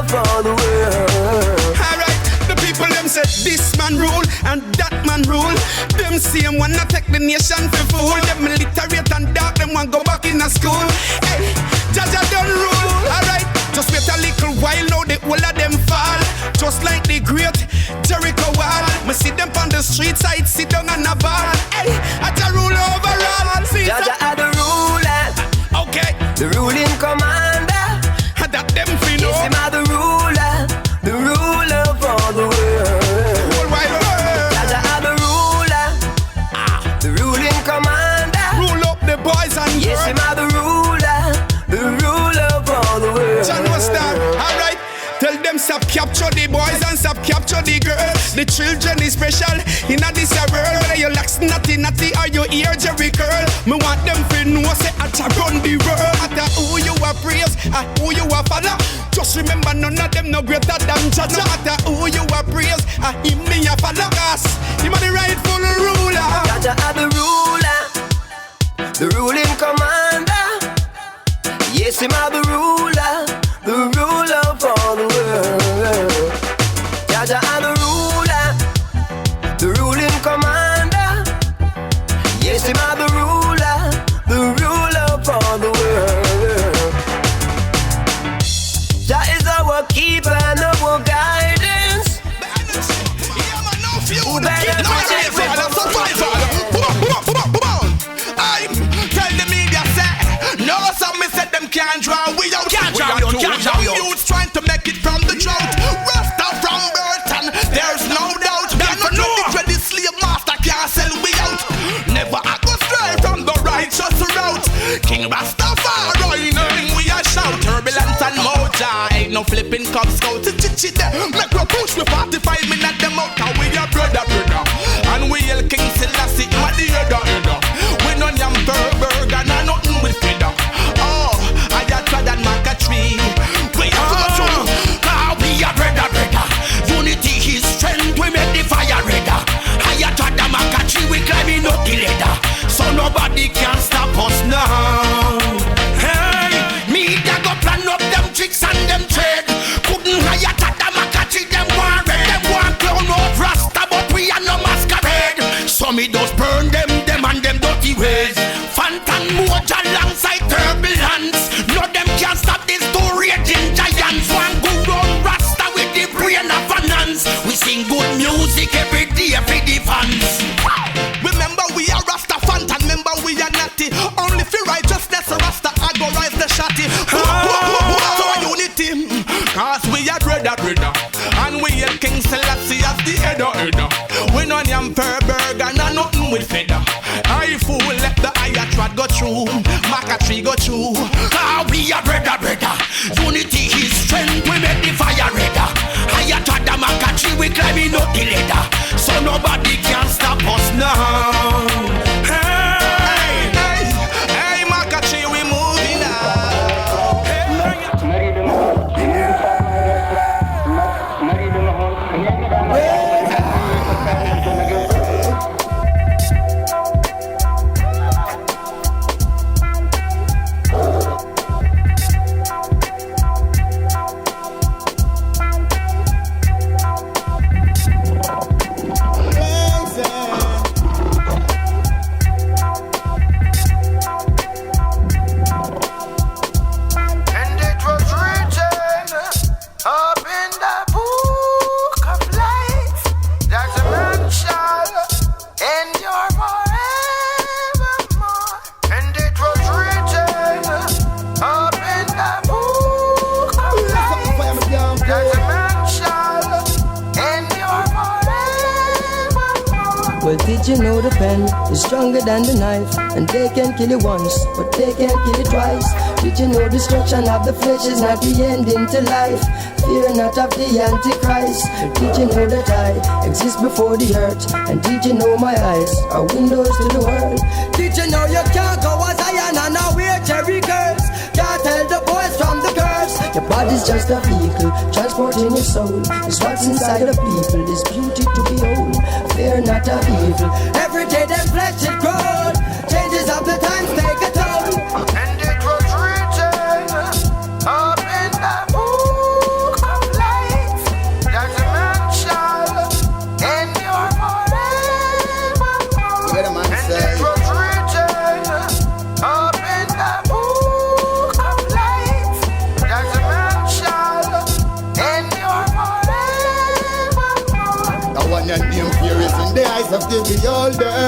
for the world. Alright, the people them said this man rule and that man rule. Them same one not take the nation for fool. Them illiterate and dark, them want go back in a school. Hey, Jaja done rule. Alright, just wait a little while now the whole of them fall. Just like the great Jericho wall. Me see them on the street side, sit down on a bar. Hey, I just rule overall. Jaja are the ruler. Okay. The ruling commander. That them fi know. Yes, him are the ruler for the world. Whole wide world. Jaja are the ruler. The ruling commander. Rule up the boys and girls. Yes, him are the ruler for the world. John was that. Alright. Tell them stop capture the boys and stop capture the girls. The children is special in a this world. Whether you lax natty or you hear Jerry curl. Me want them to know say I run the world. Matter who you are praise and who you are follow. Just remember none of them no greater than Jah. No matter who you are praise and him me a follow. Cause him a the rightful ruler. Jah are the ruler, the ruling commander. Yes, him are the ruler for the world. Jah are the ruler, the ruling commander. Yes, him are the ruler
too. Young youths trying to make it from the drought. Rasta from Burton, there's no doubt. We are not ready slave master can't sell we out. Never I go stray from the righteous route. King Rastafari, name we a shout. Turbulence and Mojah, ain't no flipping Cub Scout. Make we push with 45 minutes them out. Cause we a brother. And we hail King Selassie, my the other. We no yam burger, and nothing with feather. Oh, I got tried and maca tree. We are true. Cause we a brother. Unity is strength, we make the fire redder. I got tried and maca tree, we climbing up the ladder. So nobody can stop us now. Hey, me da go plan up them tricks and them trade. Couldn't hire the maca tree, them want red, them want clown out Rasta, but we are no masquerade. So me just burn them and them dirty ways. Fantan Mojah alongside Turbulence. No them can't stop this two raging giants. One good old Rasta with the brain of finance. We sing good music every day for the fans. Remember we are Rasta Fantan, remember we are natty. Only for righteousness Rasta I go rise the shotty. So unity, cause we are brother. And we are King Selassie as the header. We no yam per burger, and nothing with feather. I fool let the higher trad go through, maca tree go through. Cause we are brother. Unity is strength, we make the fire redder. Higher trad the maca tree, we climbing up the ladder. So nobody can stop us now. Hey, maca tree, we moving now.
Well, did you know the pen is stronger than the knife? And they can kill you once, but they can't kill you twice. Did you know destruction of the flesh is not the ending to life? Fear not of the Antichrist. Did you know that I exist before the earth? And did you know my eyes are windows to the world? Did you know you can't go as Zion and now wear cherry girls? Can't tell the boys from the girls. Your body's just a vehicle, transporting your soul. It's what's inside of people, is beauty to behold. Fear not of evil, every day them flesh it grows. Changes of the times take a toll.
And it was written up in the book of life that a man shall endure forevermore. And it was written up in the book of life that a man shall endure forevermore.
I want your name fear is in the eyes of the beholder,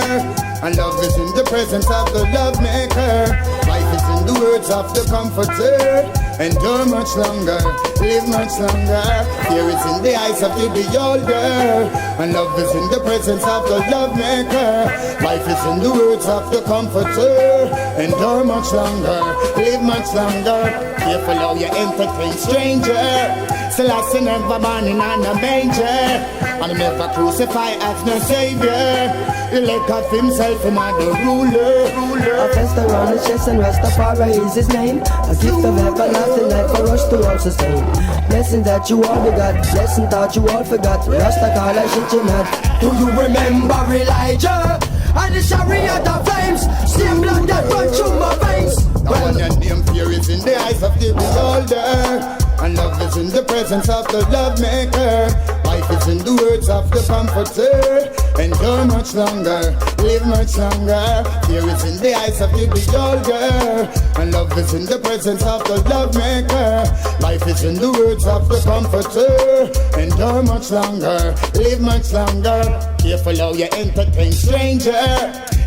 and love is in the presence of the love maker. Life is in the words of the comforter. Endure much longer, live much longer. Fear is in the eyes of the beholder, and love is in the presence of the love maker. Life is in the words of the comforter. Endure much longer, live much longer. Careful how you entertain stranger. Selassie never born in a manger, and never crucified as no savior. He let God himself and not the ruler.
A fest around his chest and Rastafari is his name. A gift of everlasting life for us to all sustain. Blessing that you all begot, blessing that you all forgot. Rasta call I shit you not. Do you remember Elijah? And the chariot of flames, same blood that run through my veins.
Well, your name fear is in the eyes of the beholder, and love is in the presence of the love maker. Life is in the words of the comforter. Endure much longer, live much longer. Fear is in the eyes of the beholder, and love is in the presence of the love maker. Life is in the words of the comforter. Endure much longer, live much longer. Careful how you entertain stranger.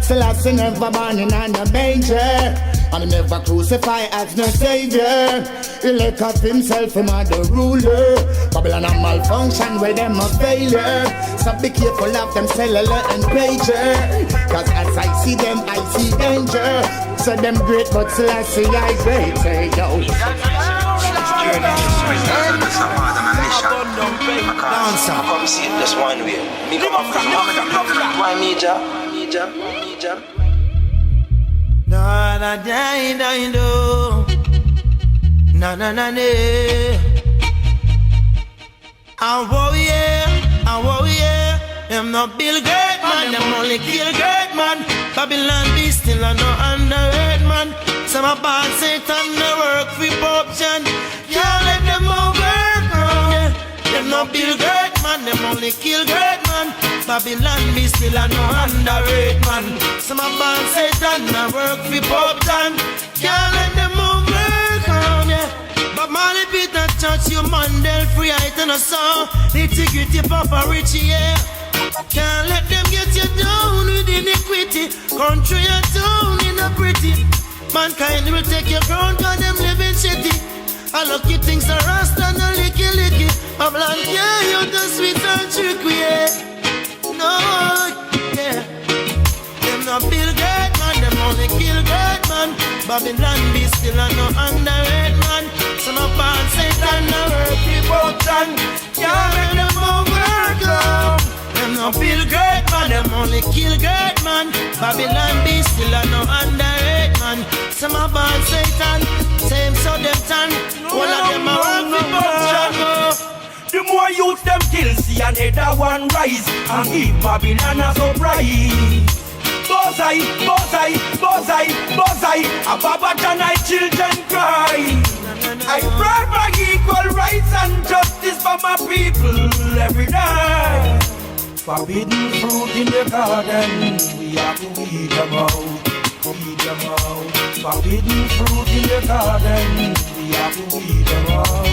Selassie never born in a manger,
And he never crucify as no savior. He let up himself from the ruler. Babylon a malfunction where them a failure. So be careful of them cellular and pager. Cause as I see them, I see danger. So them great but Selassie I great. Say yo.
Come see it just one way. Me come up from why Mojah?
Na na na Indo. Na na na ne. I warrior. Them not build great man, them only kill great man. Babylon be still a no underrated man. Some a bad Satan no work for corruption. Can't let them overcome. Yeah. Them not build great man, them only kill great man. Babylon be still a no underrated man. Some a bad Satan no work for corruption. Can't let them overcome. Yeah. But Marley beat that church, you Mandel free height and a song. Integrity, Papa Richie, yeah. Can't let them get you down with iniquity. Country and town in a pretty. Mankind will take your crown, cause them living shitty. I lucky things are rust and a licky. Babylon, yeah, you're the sweet and tricky, yeah. No, yeah. Them not build great man, them only kill great man. Babylon be still a no underrated man. Some of bad Satan no work devotion. Can't let them overcome. Them no build great man, them only kill great man. Babylon be still a no underrated man. Some of bad Satan, same so them tan. All of them a work devotion.
The more youth them kill, see another one rise. And give Babylon a surprise. Bozai, a Babatan I children cry. I pray for equal rights and justice for my people every day. Forbidden fruit in the garden, we have to weed them out. Forbidden fruit in the garden, we have to weed them out.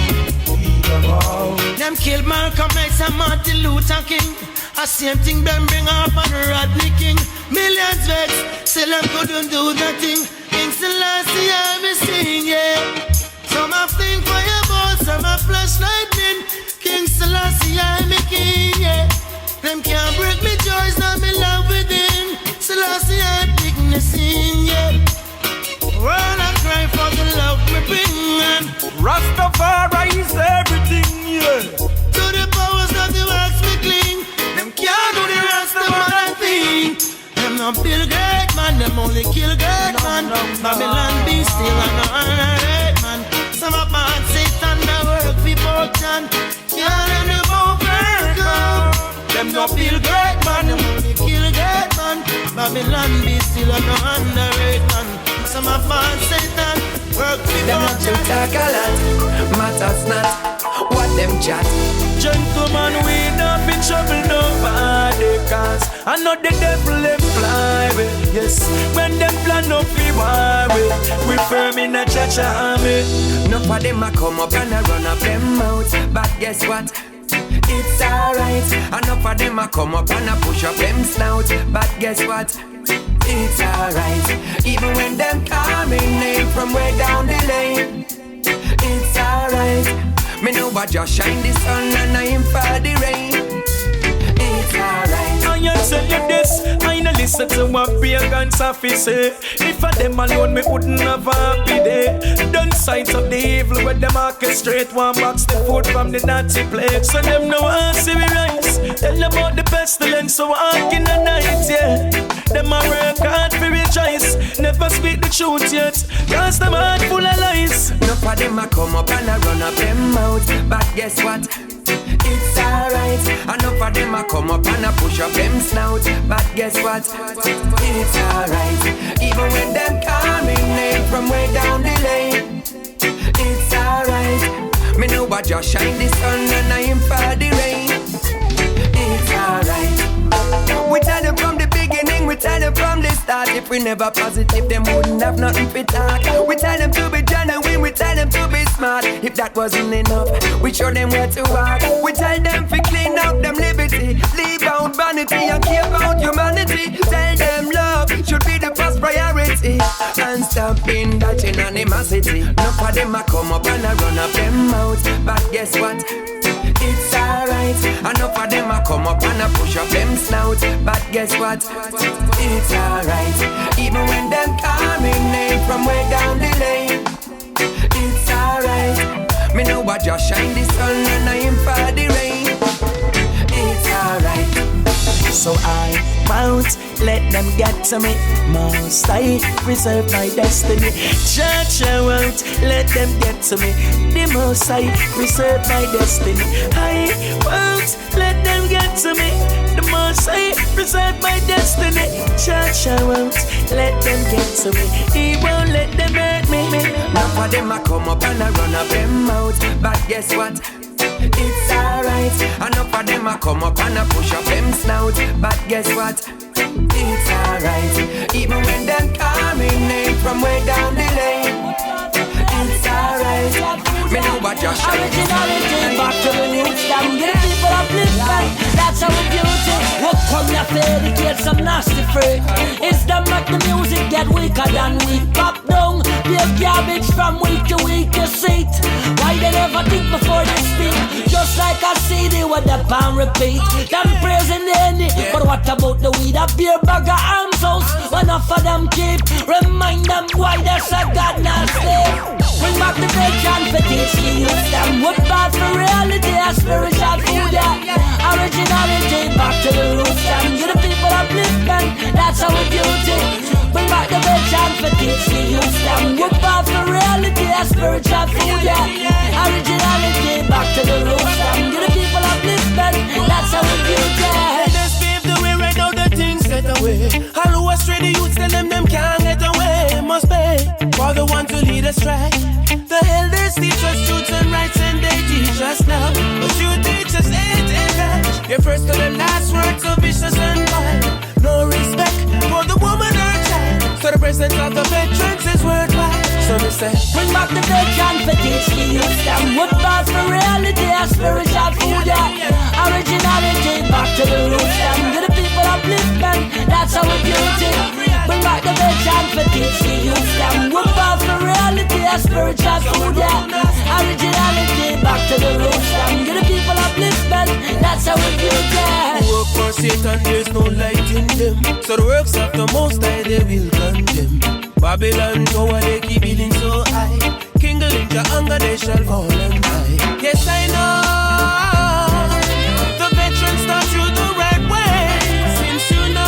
Them kill Malcolm X and Martin Luther King. A same thing them bring up on Rodney King. Millions vex, still them couldn't do nothing. King Selassie I me sing, yeah. Some have think for your balls, some have flash lightning. King Selassie I me king, yeah. Them can't break me joys, not me love within. Selassie I pick me sing, yeah. World I cry for the love me bring, and
Rastafari is everything, yeah.
To the powers of the works me cling. Them can't do the Rastafari thing. Them no build great man, them only kill great man. Babylon be still a no underrated man. Some of bad Satan no work for fortune. Can't let them overcome. Them no build great man, them only kill great man. Babylon be still a no underrated man. Some of bad Satan work for
them not to talk a lot, matters not what them chat.
Gentlemen, we not in trouble nobody, cause I know the devil them fly with. Yes, when them plan up we war with. We firm in a church army.
Enough of them a come up and a run up them mouth. But guess what? It's alright. Enough of them a come up and a push up them snout. But guess what? It's alright. Even when them call me name from way down the lane. It's alright. Me know I just shine the sun and I am for the rain. It's alright.
I tell you this, I no listen to what pagans have to say. If I them alone, me wouldn't have a happy day. Done sight of the evil where them orchestrate. One box the food from the Nazi plague. So them no want see me rise. Tell about the pestilence, so walk in the night, yeah. Them a work hard for rejoice. Never speak the truth yet, cause them heart full of lies.
Enough of them a come up and a run up them mouth. But guess what? It's alright. Enough of them a come up and a push up them snout. But guess what? It's alright. Even when them call me name from way down the lane. It's alright. Me know I just shine the sun and I am for the rain. It's alright. We tell them from the beginning, we tell them from the start. If we never positive, them wouldn't have nothing to talk. We tell them to be genuine, we tell them to be smart. If that wasn't enough, we show them where to walk. We tell them to clean out them liberty, leave out vanity and care about humanity. Tell them love should be the first priority, and stop being animosity. Enough of them a come up and a run up them mouth. But guess what? It's alright. Enough of them a come up and a push up them snout. But guess what? It's alright. Even when them call me name from way down the lane. It's alright. Me know I just shine the sun and I am for the rain. It's alright.
So I won't let them get to me. Must I reserve my destiny? Church, I won't let them get to me. The most I reserve my destiny. I won't let them get to me. The most I reserve my destiny. Church, I won't let them get to me. He won't let them hurt me.
Enough of them a come up and a run up them mouth. But guess what? It's alright. Enough of them a come up and a push up them snout. But guess what? It's alright. Even when them call me name from way down the lane. It's alright. Me know what you're showing.
Originality, back to the roots. Damn, get people uplifted. That's how we beauty. What come your dedicate some nasty freak. It's them make the music get weaker than weak. Pop down, be a garbage from week to week. You see it. Why they never think before they speak? Just like a CD with the pan repeat. Them praising the enemy, but what about the weed? A beer bag of arms house. When enough of them keep. Remind them why there's a God not slave. Bring back the bacon for teach the youth. Them wood bad for reality, a spiritual food, yeah. Originality, back to the roots. Them give the people upliftment, that's our beauty. Bring back the bacon for teach the youth. Them wood bad for reality, a spiritual food, yeah. Originality, back to the roots. Them give the people upliftment, that's our beauty.
Let's pave the way right now, the things set away. All who are stray, the youths tell them can't get away. Must pay for the one to lead us right. The elders teach us truths and rights and they teach us now. But you teach us ain't that. Your first to the last words so vicious and wild. No respect for the woman or child. So the presence of the veterans is worthwhile. So we say,
bring back the bacon for teach the youth. Them wood bars for reality, a spiritual food, yeah. Originality, back to the roots. Them give the people upliftment, that's our beauty. Bring back the bacon for teach the youth. Them wood bars for reality, a spiritual food, yeah. Originality, back to the roots. Them give the people upliftment, that's our beauty.
Work for Satan, there's no light in them. So the works of the Most High, they will condemn. Babylon tower, they keep building so high. King Galinja anger, they shall fall and die. Yes, I know the veterans taught you the right way. Since you know,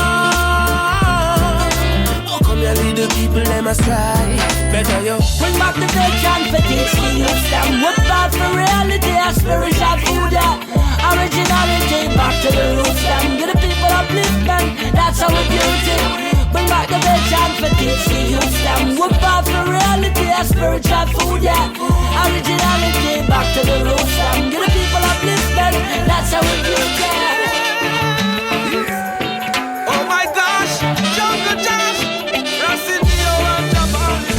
how come you lead the people, they must try. Better you
bring back the bacon for teach the youth. Them wood bad for reality, a spiritual food, yeah. Originality, back to the roots. Them give the people upliftment, that's our beauty. Bring back the bacon for teach the youth. Them wood bad for reality, a spiritual food, yeah. Originality, back to the roots. Them give the people upliftment, that's how we do it.
Oh my gosh, Jungle Josh, Racinio and Jabali.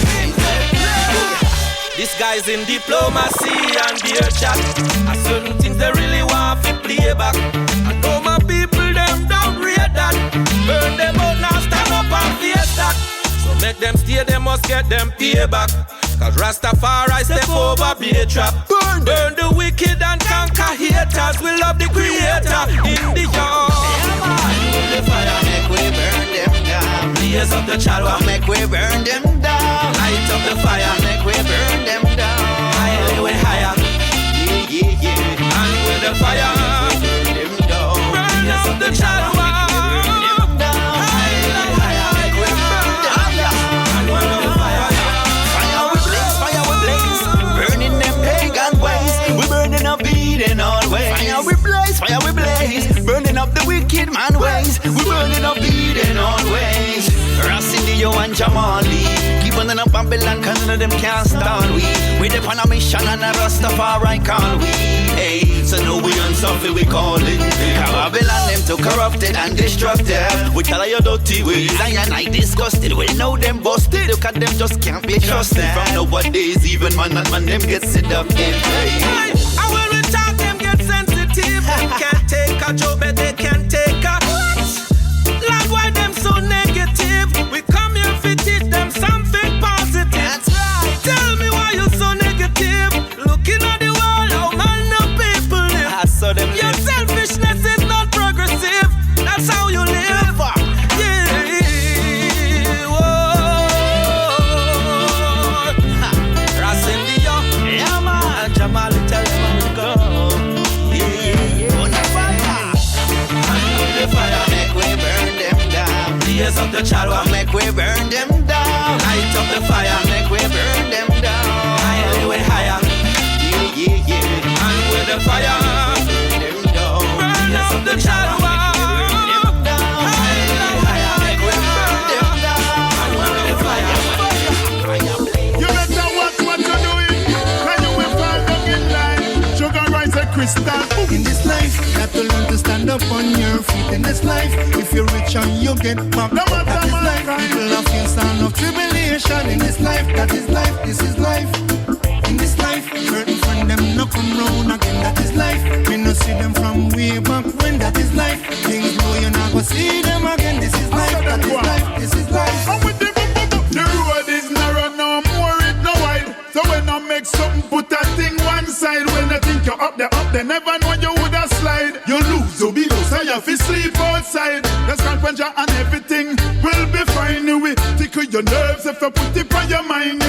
This guy's in diplomacy and beer chat. Certain things they really want to play back. I know my people, them don't read that. Burn them out now, stand up and face that. So make them stay, they must get them payback. Cause Rastafari step over beer trap. Burn the wicked and conquer haters. We love the creator in the yard. With the fire, make we burn them down. Blaze up the chalwa, make we burn them down. Light up the fire, make we burn them down. Higher, we higher. Yeah. And with the fire, burn them down. Burn up the chalwa.
Fire we blaze, burning up the wicked man ways. We burning up Eden always. Racinio and Jamali, keep on up Babylon, cause none of them can't stall we. We depend on a mission and a Rastafari call we. Hey, so no we unsuffer we call it. Babylon them too corrupted and destructive. We tell you dirty ways, I disgusted. We know them busted, look at them just can't be trusted. From nowadays, even man and man them get seductive.
Hey, I will retard them get sensitive. Can't take a joke, but they can't take a Lord, why them so negative? We come here to teach them something positive. That's right.
Jalwa, make we burn them down. Light up the fire, make we burn them down. Higher, we higher. Yeah. And with the fire, burn them down. Burn up the Jalwa.
In this life, got to learn to stand up on your feet. In this life, if you're rich and you get back up, that is life. People have feel sound of tribulation. In this life, that is life, this is life. In this life, certain friend them no come round again. That is life. Me no see them from way back when. That is life. Things blow, you not go see them again. This is life, that is life, this is life.
The road is narrow, no more it no wide. So when I make something, put that thing one side. When they think you're up, they never know you woulda slide. You lose, you be loose, so you have to sleep outside. Let's confront you and everything will be fine. We tickle your nerves if you put it on your mind.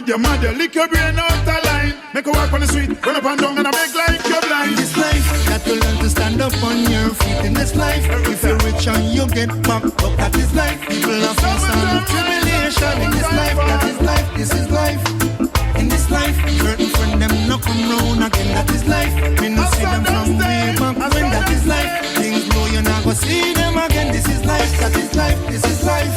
You mad, you lick your brain out the line. Make a walk on the street, run up and down and I make like you're blind.
In this life, got to learn to stand up on your feet. In this life, if you're rich and you get back up, that is life. People have feel sound of tribulation. In this life, that is life, this is life. In this life, certain friend them no come round again. That is life. Me no see them from way back when. That is life. Things blow, you not go see them again. This is life. That is life. This is life.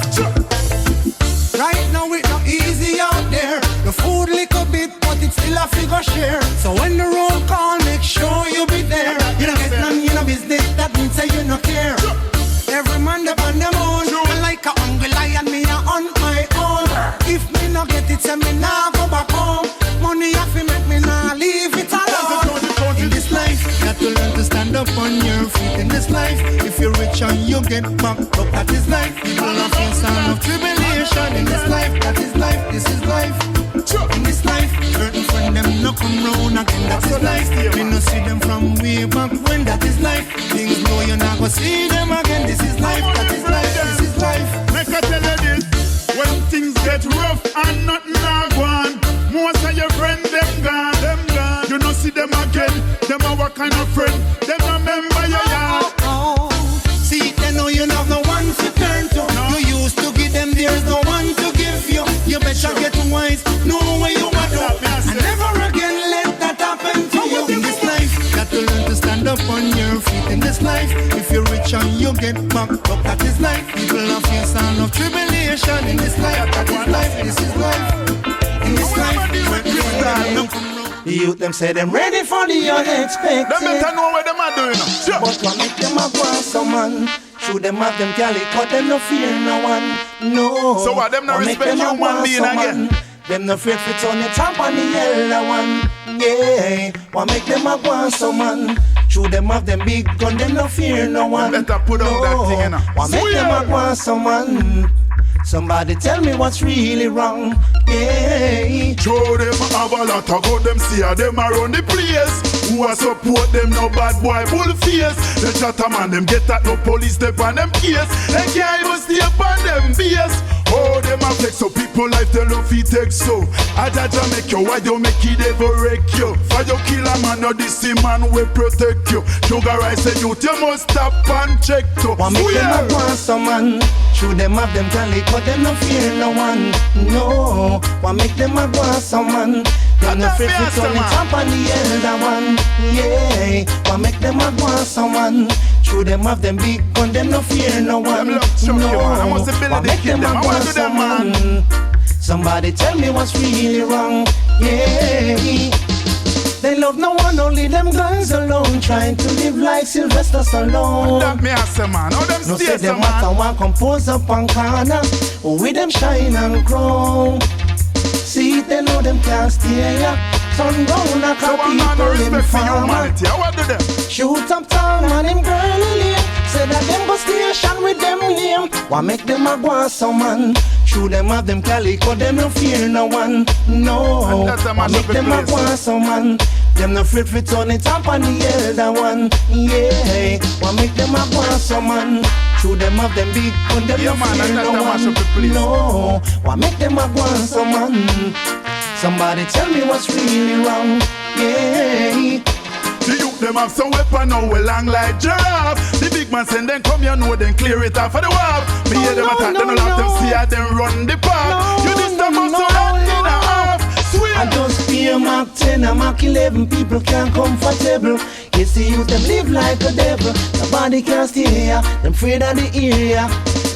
Right now it not easy out there. The food little bit, but it's still a figure share. So when the roll call, make sure you be there. You don't get none, you know business. That means say you no care. Every man up on them own. Like a hungry lion, me a on my own. If me no get it, say me nah go back home. Money have to make me nah leave it alone. In this life, got to learn to stand up on your feet. In this life, if you're rich and you get back up, that is life. People have feel sound of tribulation. In this life, that is life, this is life. In this life, certain friend them no come round again. That is life. We no see them from way back when. That is life. Things blow, you not go see them again. This is life, that is life, this is life.
Make I tell you this, when things get rough and nothing are gone, most of your friends them gone. You no see them again. Them are what kind of friend? Them remember you, yeah.
See, they know you have no one to turn to. No. You used to give them, there's no one to give you. You better get wise, know where you are do. And never again let that happen to you. In this life, got to learn to stand up on your feet. In this life, if you're rich and you get back up, that is life. People have feel sound of tribulation. In this life, that is life, this is life. In this life, the youth them say them ready for the unexpected.
Them better know what them are doing. Sure.
But what make them a go on some man? Should them have them cali, cut them no fear no one. No.
So what them no respect human being again?
Them no afraid fit on the top on the yellow one. Yeah. What make them a go on some man? Should them have them big gun, them no fear no one.
Better put on that thing in.
What make them a go on some man? Somebody tell me what's really wrong. Yeah.
Show them have a lot of good, them see how them around the place. Who a support them no bad boy bull face. The chatter man them get at no police step on them case. They can't even stay upon them base. Oh, them a flex so people life they love it take so. Ajaja make you, why you make it ever wreck you? For you kill a man, no this man will protect you. Sugar rice and youth, you must stop and check to.
What make them a want some man? Should them have them tally, but them no fear no one. No, what make them a want some man? Them no fear fit on the top and the elder one. Yeah, what make them a want some man? Should them have them big gun, them no fear no one. No, what make them a want some man? Somebody tell me what's really wrong. Yeah. They love no one, only them guys alone. Trying to live like Sylvester Stallone.
That me ask a man, how them
no
stay
say them
man?
matter one compose up on corner. With them shine and grow. See they know them can't stay up. Sundown a call people in farmer. Shoot up town and them girly. Say that them go station with them name. What make them a go some man? Should them have them calico, them no fear no one. No, what make them a go some man? Them no afraid fit on the top and the elder one. Yeah, what make them a go some man? Should them have them big gun, them no fear no one. No, what make them a go some man? Somebody tell me what's really wrong. Yeah.
The youth them have some weapon now, we long like giraffe. The big man send them come, you know them clear it off for the wall. Me hear them attack, them not them see how them run the park. You this time up so run in a half.
I just hear Mark 10 and Mark 11. People can't comfortable. You see youth them live like a devil. Nobody can stay here. Them afraid of the area.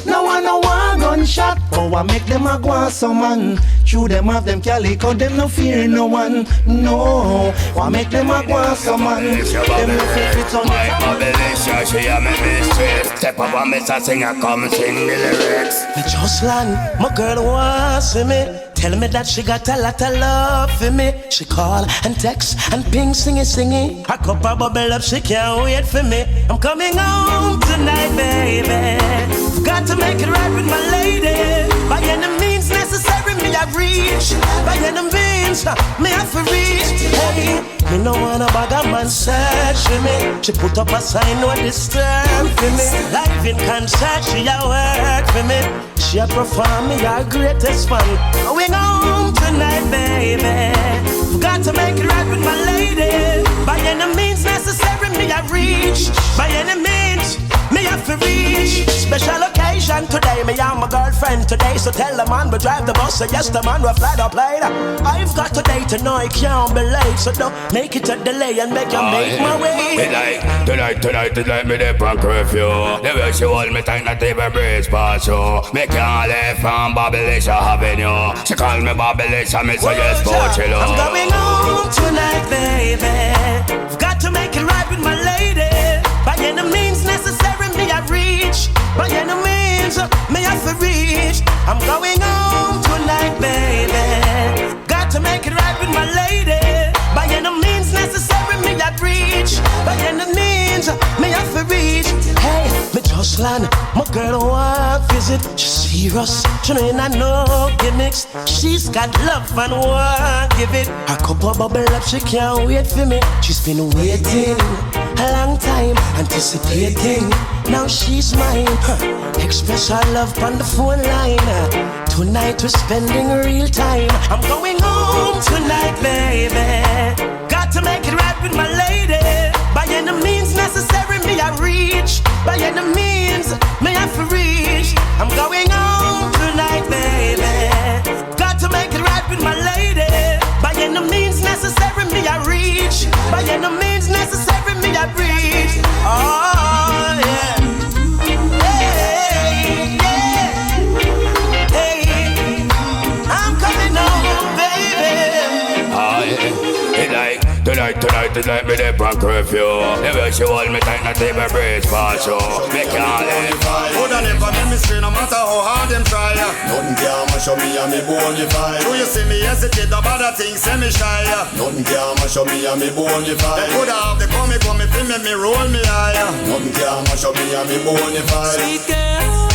No one gunshot. Oh, I make them a go on some man. Chew them off them calico. Them no fear no one. No. I make them a go on some man. Them no fear fit on
my Babylon, she a me mistress. Step up and Mr. Singer, come sing the lyrics.
Me just land, my girl wants me. Tell me that she got a lot of love for me. She call and text and ping, singing. Her cup of bubble up, she can't wait for me. I'm coming home tonight, baby. Got to make it right with my lady. By any means necessary, me I reach. By any means, me I for reach. Hey, me no wanna bag a man search for me. She put up a sign, no disturb for me. Live in concert, she a work for me. She a perform, me our greatest fan. Going home tonight, baby. Got to make it right with my lady. By any means necessary, me I reach. By any means, me have to reach. Special occasion today, me and my girlfriend today. So tell the man we drive the bus, so yes the man we fly the plane. I've got today to know I can't be late. So don't make it a delay and make you make my way.
Tonight, me dey on curfew. The way she hold me tight, not even breeze pass you. Me can't leave from Babylon Avenue. She call me Babylon, me say yes, but you know.
I'm going home tonight, baby. Got to make it right with my lady. By any means necessary, me I reach. By any means, me I for reach. I'm going home tonight, baby. Got to make it right with my lady. By any means necessary, me I reach. By any means, me I for reach. Hey, me just land, my girl want visit. She's serious, she know I no gimmicks. She's got love and want give it. Her cup of bubble up, she can't wait for me. She's been waiting a long time, anticipating. Now she's mine. Express her love on the phone line. Tonight we're spending real time. I'm going home tonight, baby. Got to make it right with my lady. By any means necessary, me I reach. By any means, me I for reach. I'm going home tonight, baby. Got to make it right with my lady. By any means necessary, me I reach. By any means necessary, me I reach. Oh yeah. Hey, yeah. Hey, I'm coming home, baby.
Tonight, me dey on curfew. The way she hold me tight, not even breeze pass you. Me can't leave.
Coulda never make me stray, no matter how hard them try. Nothing can mash up me and me bonify. Do you see me hesitate about the things, say me shy. Nothing can mash up me and me bonify. They coulda have the come fi me roll me higher. Nothing can mash up me and me bonify.
Sweet girl,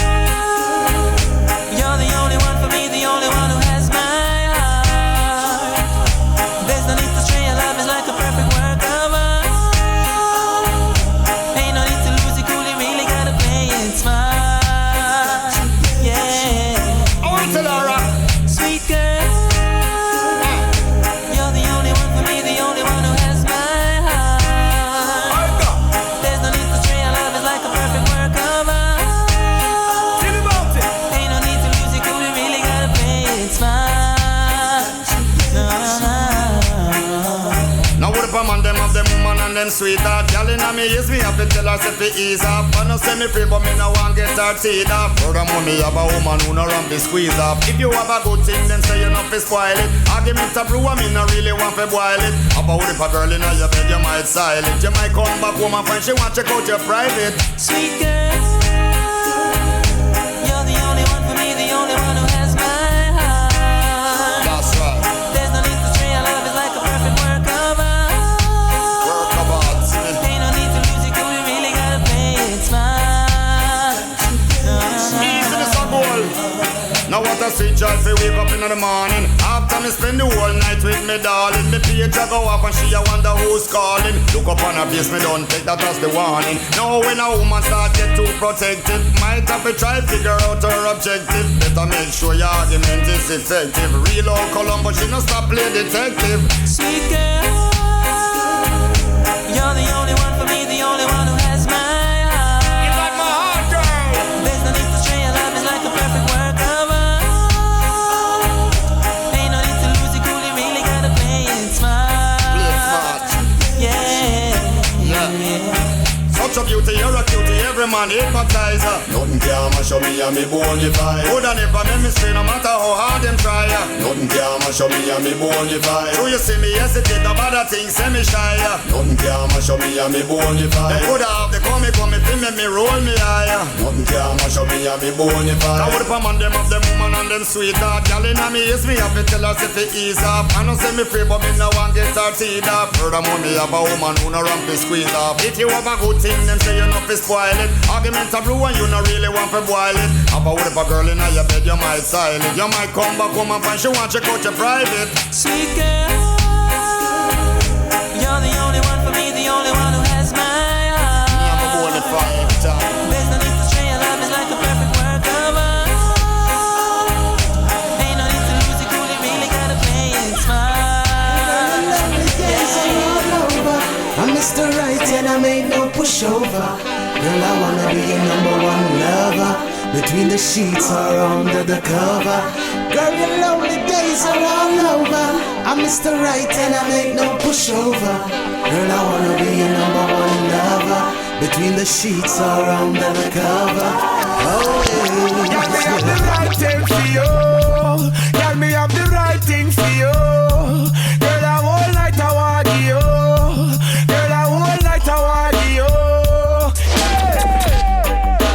you're the only one for me, the only one who has my heart. There's no need to stray, your love is like a perfect work of art. Ain't no need to lose it cool, you really gotta play it smart. Yeah.
I want to Laura.
Sweet girl, you're the only one for me, the only one who has my heart. There's no need to stray, your love is like a perfect work of art. Ain't no need to lose it cool, you really gotta play it smart.
Now what if a man them have them woman and them sweetheart? Girl inna me ears, me have to tell her say fi ease up. I no say me free but me no want get her teeth off. Furthermore me have a woman who no ramp fi squeeze off. If you have a good thing then say you no fi spoil it. Argument a brew and me no really want fi boil it. How about if a girl inna your bed you might style it. You might come back home and find she want check out your private.
Sweet girl, you're the only one for me, the only one who has my heart.
That's right.
There's no need to stray, your love is like a perfect work of art.
Work of art.
Ain't no need to lose it cool, you really gotta play it smart.
Easy this a goal. Now what a sweet joy fi wake up in the morning. After me spend the whole night with me darling. Me page a go off and she a wonder who's calling. Look up on her face, me don't take that as the warning. Now when a woman start get too protective, might have to try figure out her objective. Better make sure your argument is effective. Real old Columbo, she no stop play detective.
Sweet girl, you're You're the only one for me, the only one who has my heart. You got my heart, girl. There's no need to stray, your love is like a perfect work of art. Ain't no need to lose it, cool, you really gotta play it smart.
Such a beauty, you're a cutie, every man hypnotizer. Nothing can mash up me and me bonify. Woulda never make me stray, no matter how hard them try. Nothing can mash up me and me bonify. So you see me hesitate about that thing, say me shy. Nothing can mash up me and me bonify. They coulda have the come feel make me roll me higher. Nothing can mash up me and me bonify. I would man them of them woman and them sweetheart. Y'all inna me is me have to tell us if it ease up. I don't say me free but me no want get her teeth up. Furthermore me have a woman who no ramp to squeeze up. If you have a good thing them say you know fi spoil it. Arguments are blue and you no really want to boil it. Have a with a girl in your bed, you might silent. You might come back home and find she want check out your private.
Sweet girl, you're the only one for me, the only one who has my heart.
Me have a bonfire every time.
There's no need to stray, your love is like a perfect work of art. Ain't no need to lose it, cool, you really gotta play it smart.
I'm Mr. Right and I made no pushover. Girl, I wanna be your number one lover. Between the sheets or under the cover. Girl, your lonely days are all over. I'm Mr. Right and I make no pushover. Girl, I wanna be your number one lover. Between the sheets or under the cover. Oh, yeah.
Girl, me have the right thing for you. Girl, me have the right thing for you. Girl, I whole night I want you. Girl, I whole night I want you.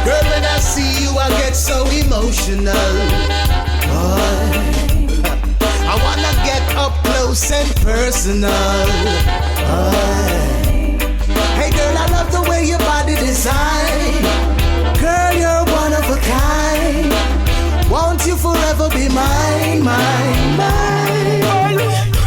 Girl, when I see you, I get so emotional. Boy, I wanna get up close and personal. Boy. Hey girl, I love the way your body design. Girl, you're one of a kind. Won't you forever be mine, mine, mine?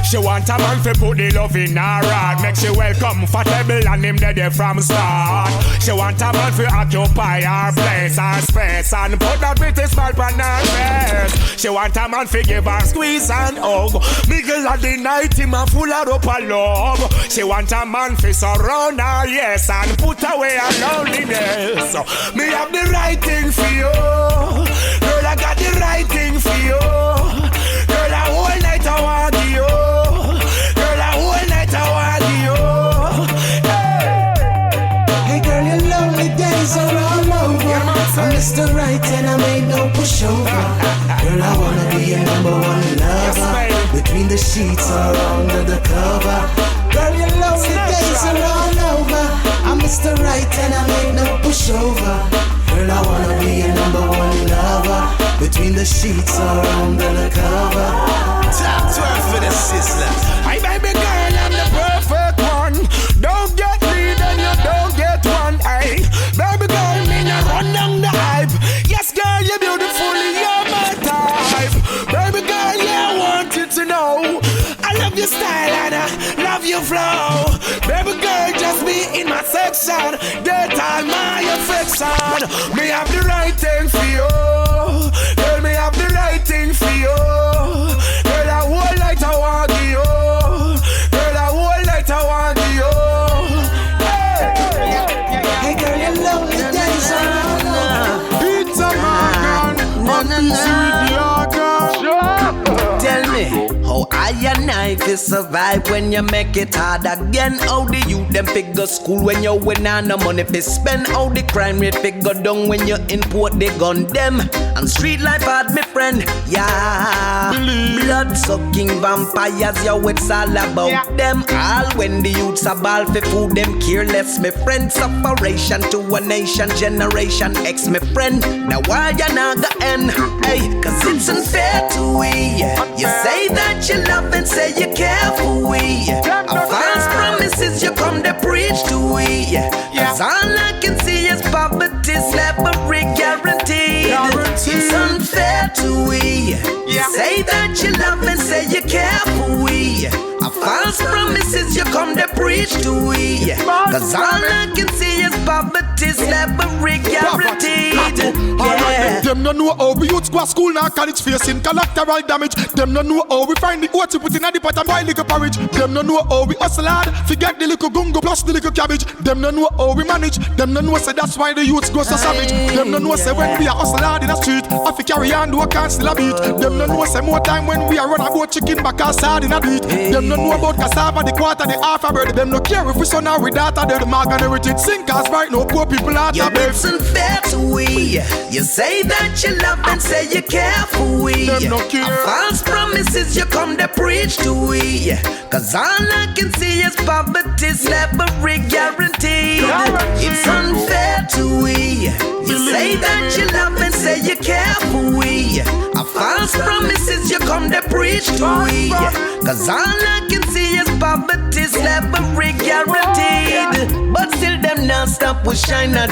She want a man fi put the love in her heart. Make she well comfortable and him there from start. She want a man fi occupy her place and space and put that pretty smile on her face. She want a man fi give her squeeze and hug. Middle of the night him a full of up her love. She want a man fi surround her, yes, and put away her loneliness. Me have the right thing for you. Girl, I got the right thing for you. Girl, I whole night I want you.
I'm Mr. Right and I made no pushover. Girl, I wanna be your number one lover. Between the sheets or under the cover. Girl, your lonely days are all over. I'm Mr. Right and I made no pushover. Girl, I wanna be your number one lover. Between the sheets or under the cover.
Top 12 for the sister.
Hey baby girl, I'm the perfect one. Don't get me, then you don't get one. Hey, baby girl, me not run down the hype. Yes, girl, you're beautiful, you're my type. Baby girl, yeah, I want you to know I love your style and I love your flow. Baby girl, just be in my section. Get all my affection. Me have the right thing for you. Girl, me have the right thing for you. Girl, I whole night I want you. Girl, I whole night I want you.
Hey girl, your lonely days are all over.
It's a man,
Tell me, how I and I feel survive when you make it hard again? How the youth them figure school when you win on no money to spend? How the crime rate figure down when you import the gun them? And street life hard, my friend, yeah. Blood sucking vampires, yo, it's all about them. All when the youths are ball for food, them careless, my friend. Separation to a nation, generation X, my friend. Now why you not gonna end? Hey, cause it's unfair to we. You say that you love and say you care for we. A false promises you come to preach to we. Cause all I can see is poverty, slavery guaranteed. It's unfair to we. You say that you love and say you care for we. A false false promises you come to preach to we. Cause all I can see is poverty, slavery guaranteed. Yeah.
Them no know how we youths go to school now, college facing collateral damage. Them no know how we find the oats we put in the pot and boil little porridge. Them no know how we hustle hard, forget the little gungo plus the little cabbage. Them no know how we manage. Them no know say that's why the youths go so savage. Them no know say when we are hustle hard in the street, I fi carry on do a can't still a beat. Them no know say more time when we are run about chicken back outside in a beat. Them no know about cassava, the quarter, the half a bird. Them no care if we son or we daughter, they're the mark and everything. Sink us right now, poor people out there.
It's unfair to we. You say that you love and say you care for we.
Them no care.
False promises you come to preach to we. Cause all I can see is poverty, slavery guaranteed. It's unfair to we. You say that you love and say you care for we. False promises you come to preach to we. Cause all I can see is poverty, slavery guaranteed. But still them non-stop with China,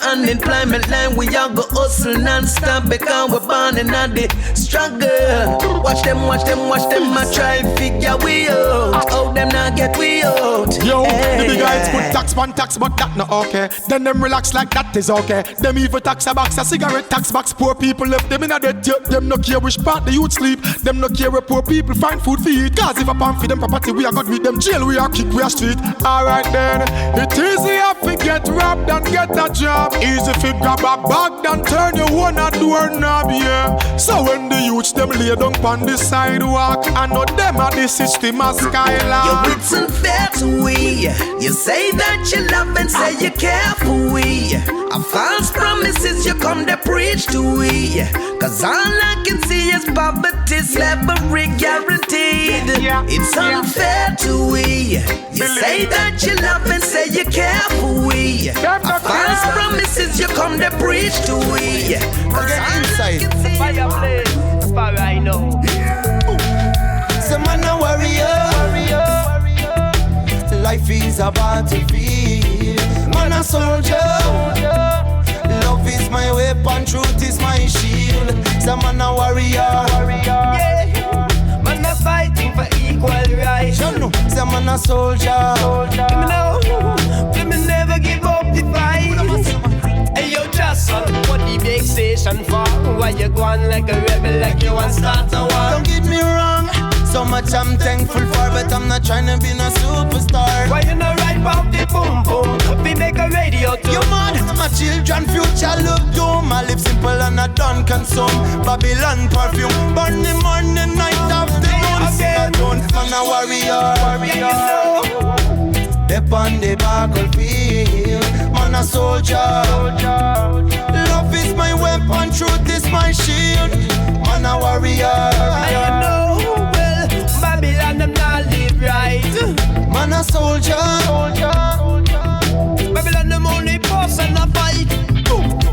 unemployment line. We all go hustle non-stop because we're born in the struggle. Watch them, I try figure we out. Oh, them not get we out.
Yo, the big guys put tax on tax, but that not okay. Then them relax like that is okay. Them even tax a box, a cigarette tax box. Poor people left them in a debt. Them no care which part the youth sleep. Them no care where poor people find food for eat. Cause if a pan for them property, we are got with them jail, we are kick, we are street. Alright then, it easier to get robbed than get a job. Easy to grab a bag than turn your one a doorknob, yeah. So when the youths them lay down on the sidewalk, I know them are the system of skylark.
Yo, it's unfair to we. You say that you love and say you care for we. A false promises you come to preach to we. Cause all I can see is poverty, slavery guaranteed. It's unfair to we. You say that you love and say you care for we. A false promises you come to preach to we. Cause all I can see is
Fyah, I know.
Some man a warrior.
Life is a battlefield. Man a soldier. Love is my weapon, truth is my shield. Some man a warrior. Yeah. Man a fighting for equal rights. Some man a soldier. Let me know. Let me never give up the fight. Hey yo, just what the big station for? Why you going like a rebel, like you want start a war? Don't get me wrong. So much I'm thankful for, but I'm not trying to be no superstar. Why you not right about the boom boom? We make a radio too. You mad? My children future look doom. My lips simple and I don't consume Babylon perfume. Burn the morning, night, afternoon. I don't man a warrior. Step on the battlefield. Man a soldier. Love is my weapon, truth is my shield. Man a warrior. I know. Babylon, them not live right. Man a soldier. Babylon, them only boss and a fight.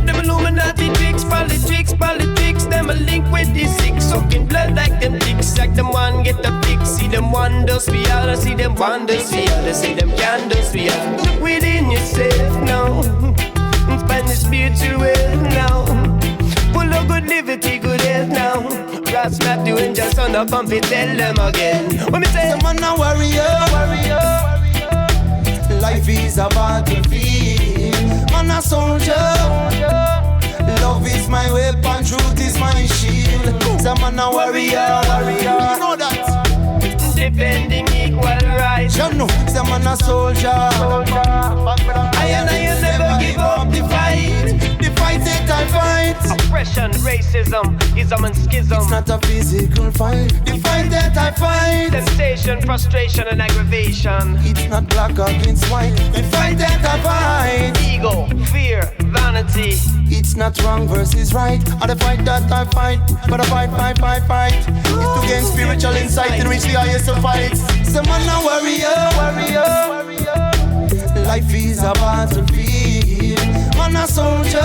Them Illuminati tricks, politics. Them a link with the sick, sucking blood like them dicks. Like them one get the fix. See them wonders we all, see them wonders we all, see them candles we all. Look within yourself now. Spend the spiritual now. Full of good liberty, good health now. Rats map doing just on the pump, tell them again. When me say, I'm a warrior. Life is a battlefield. Man a soldier. Love is my weapon, truth is my shield. Some man a warrior. You know that. Defending equal rights. You know, some man a soldier. I never give up the fight. The fight that I fight. Oppression, racism, ism and schism. It's not a physical fight. The fight that I fight. Sensation, frustration and aggravation. It's not black against white. The fight that I fight. Ego, fear, vanity. It's not wrong versus right. Or the fight that I fight. But I fight. It's to gain spiritual insight in which the highest of fights. Some man a warrior. Life is a battlefield. Man a soldier.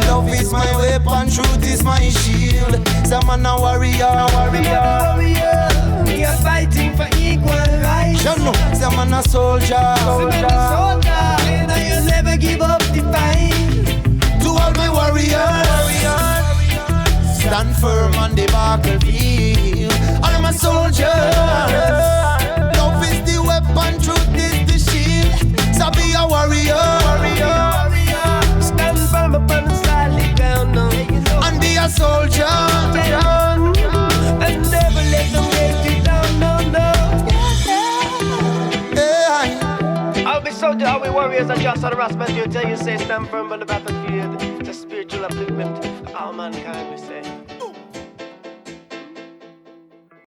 Love is my weapon, truth is my shield. Some man a warrior. We are fighting for equal rights. Some man a soldier. And I'll never give up the fight. To all my warriors. stand firm on the battlefield. All of my soldiers, love is the weapon, truth is the shield. So be a warrior,
stand firm upon the solid ground,
and be a soldier.
And never let them get you down, no. I'll be soldier, I'll be warriors, and just on the harassment. You tell you say stand firm on the battlefield. It's a spiritual upliftment of all mankind, we say.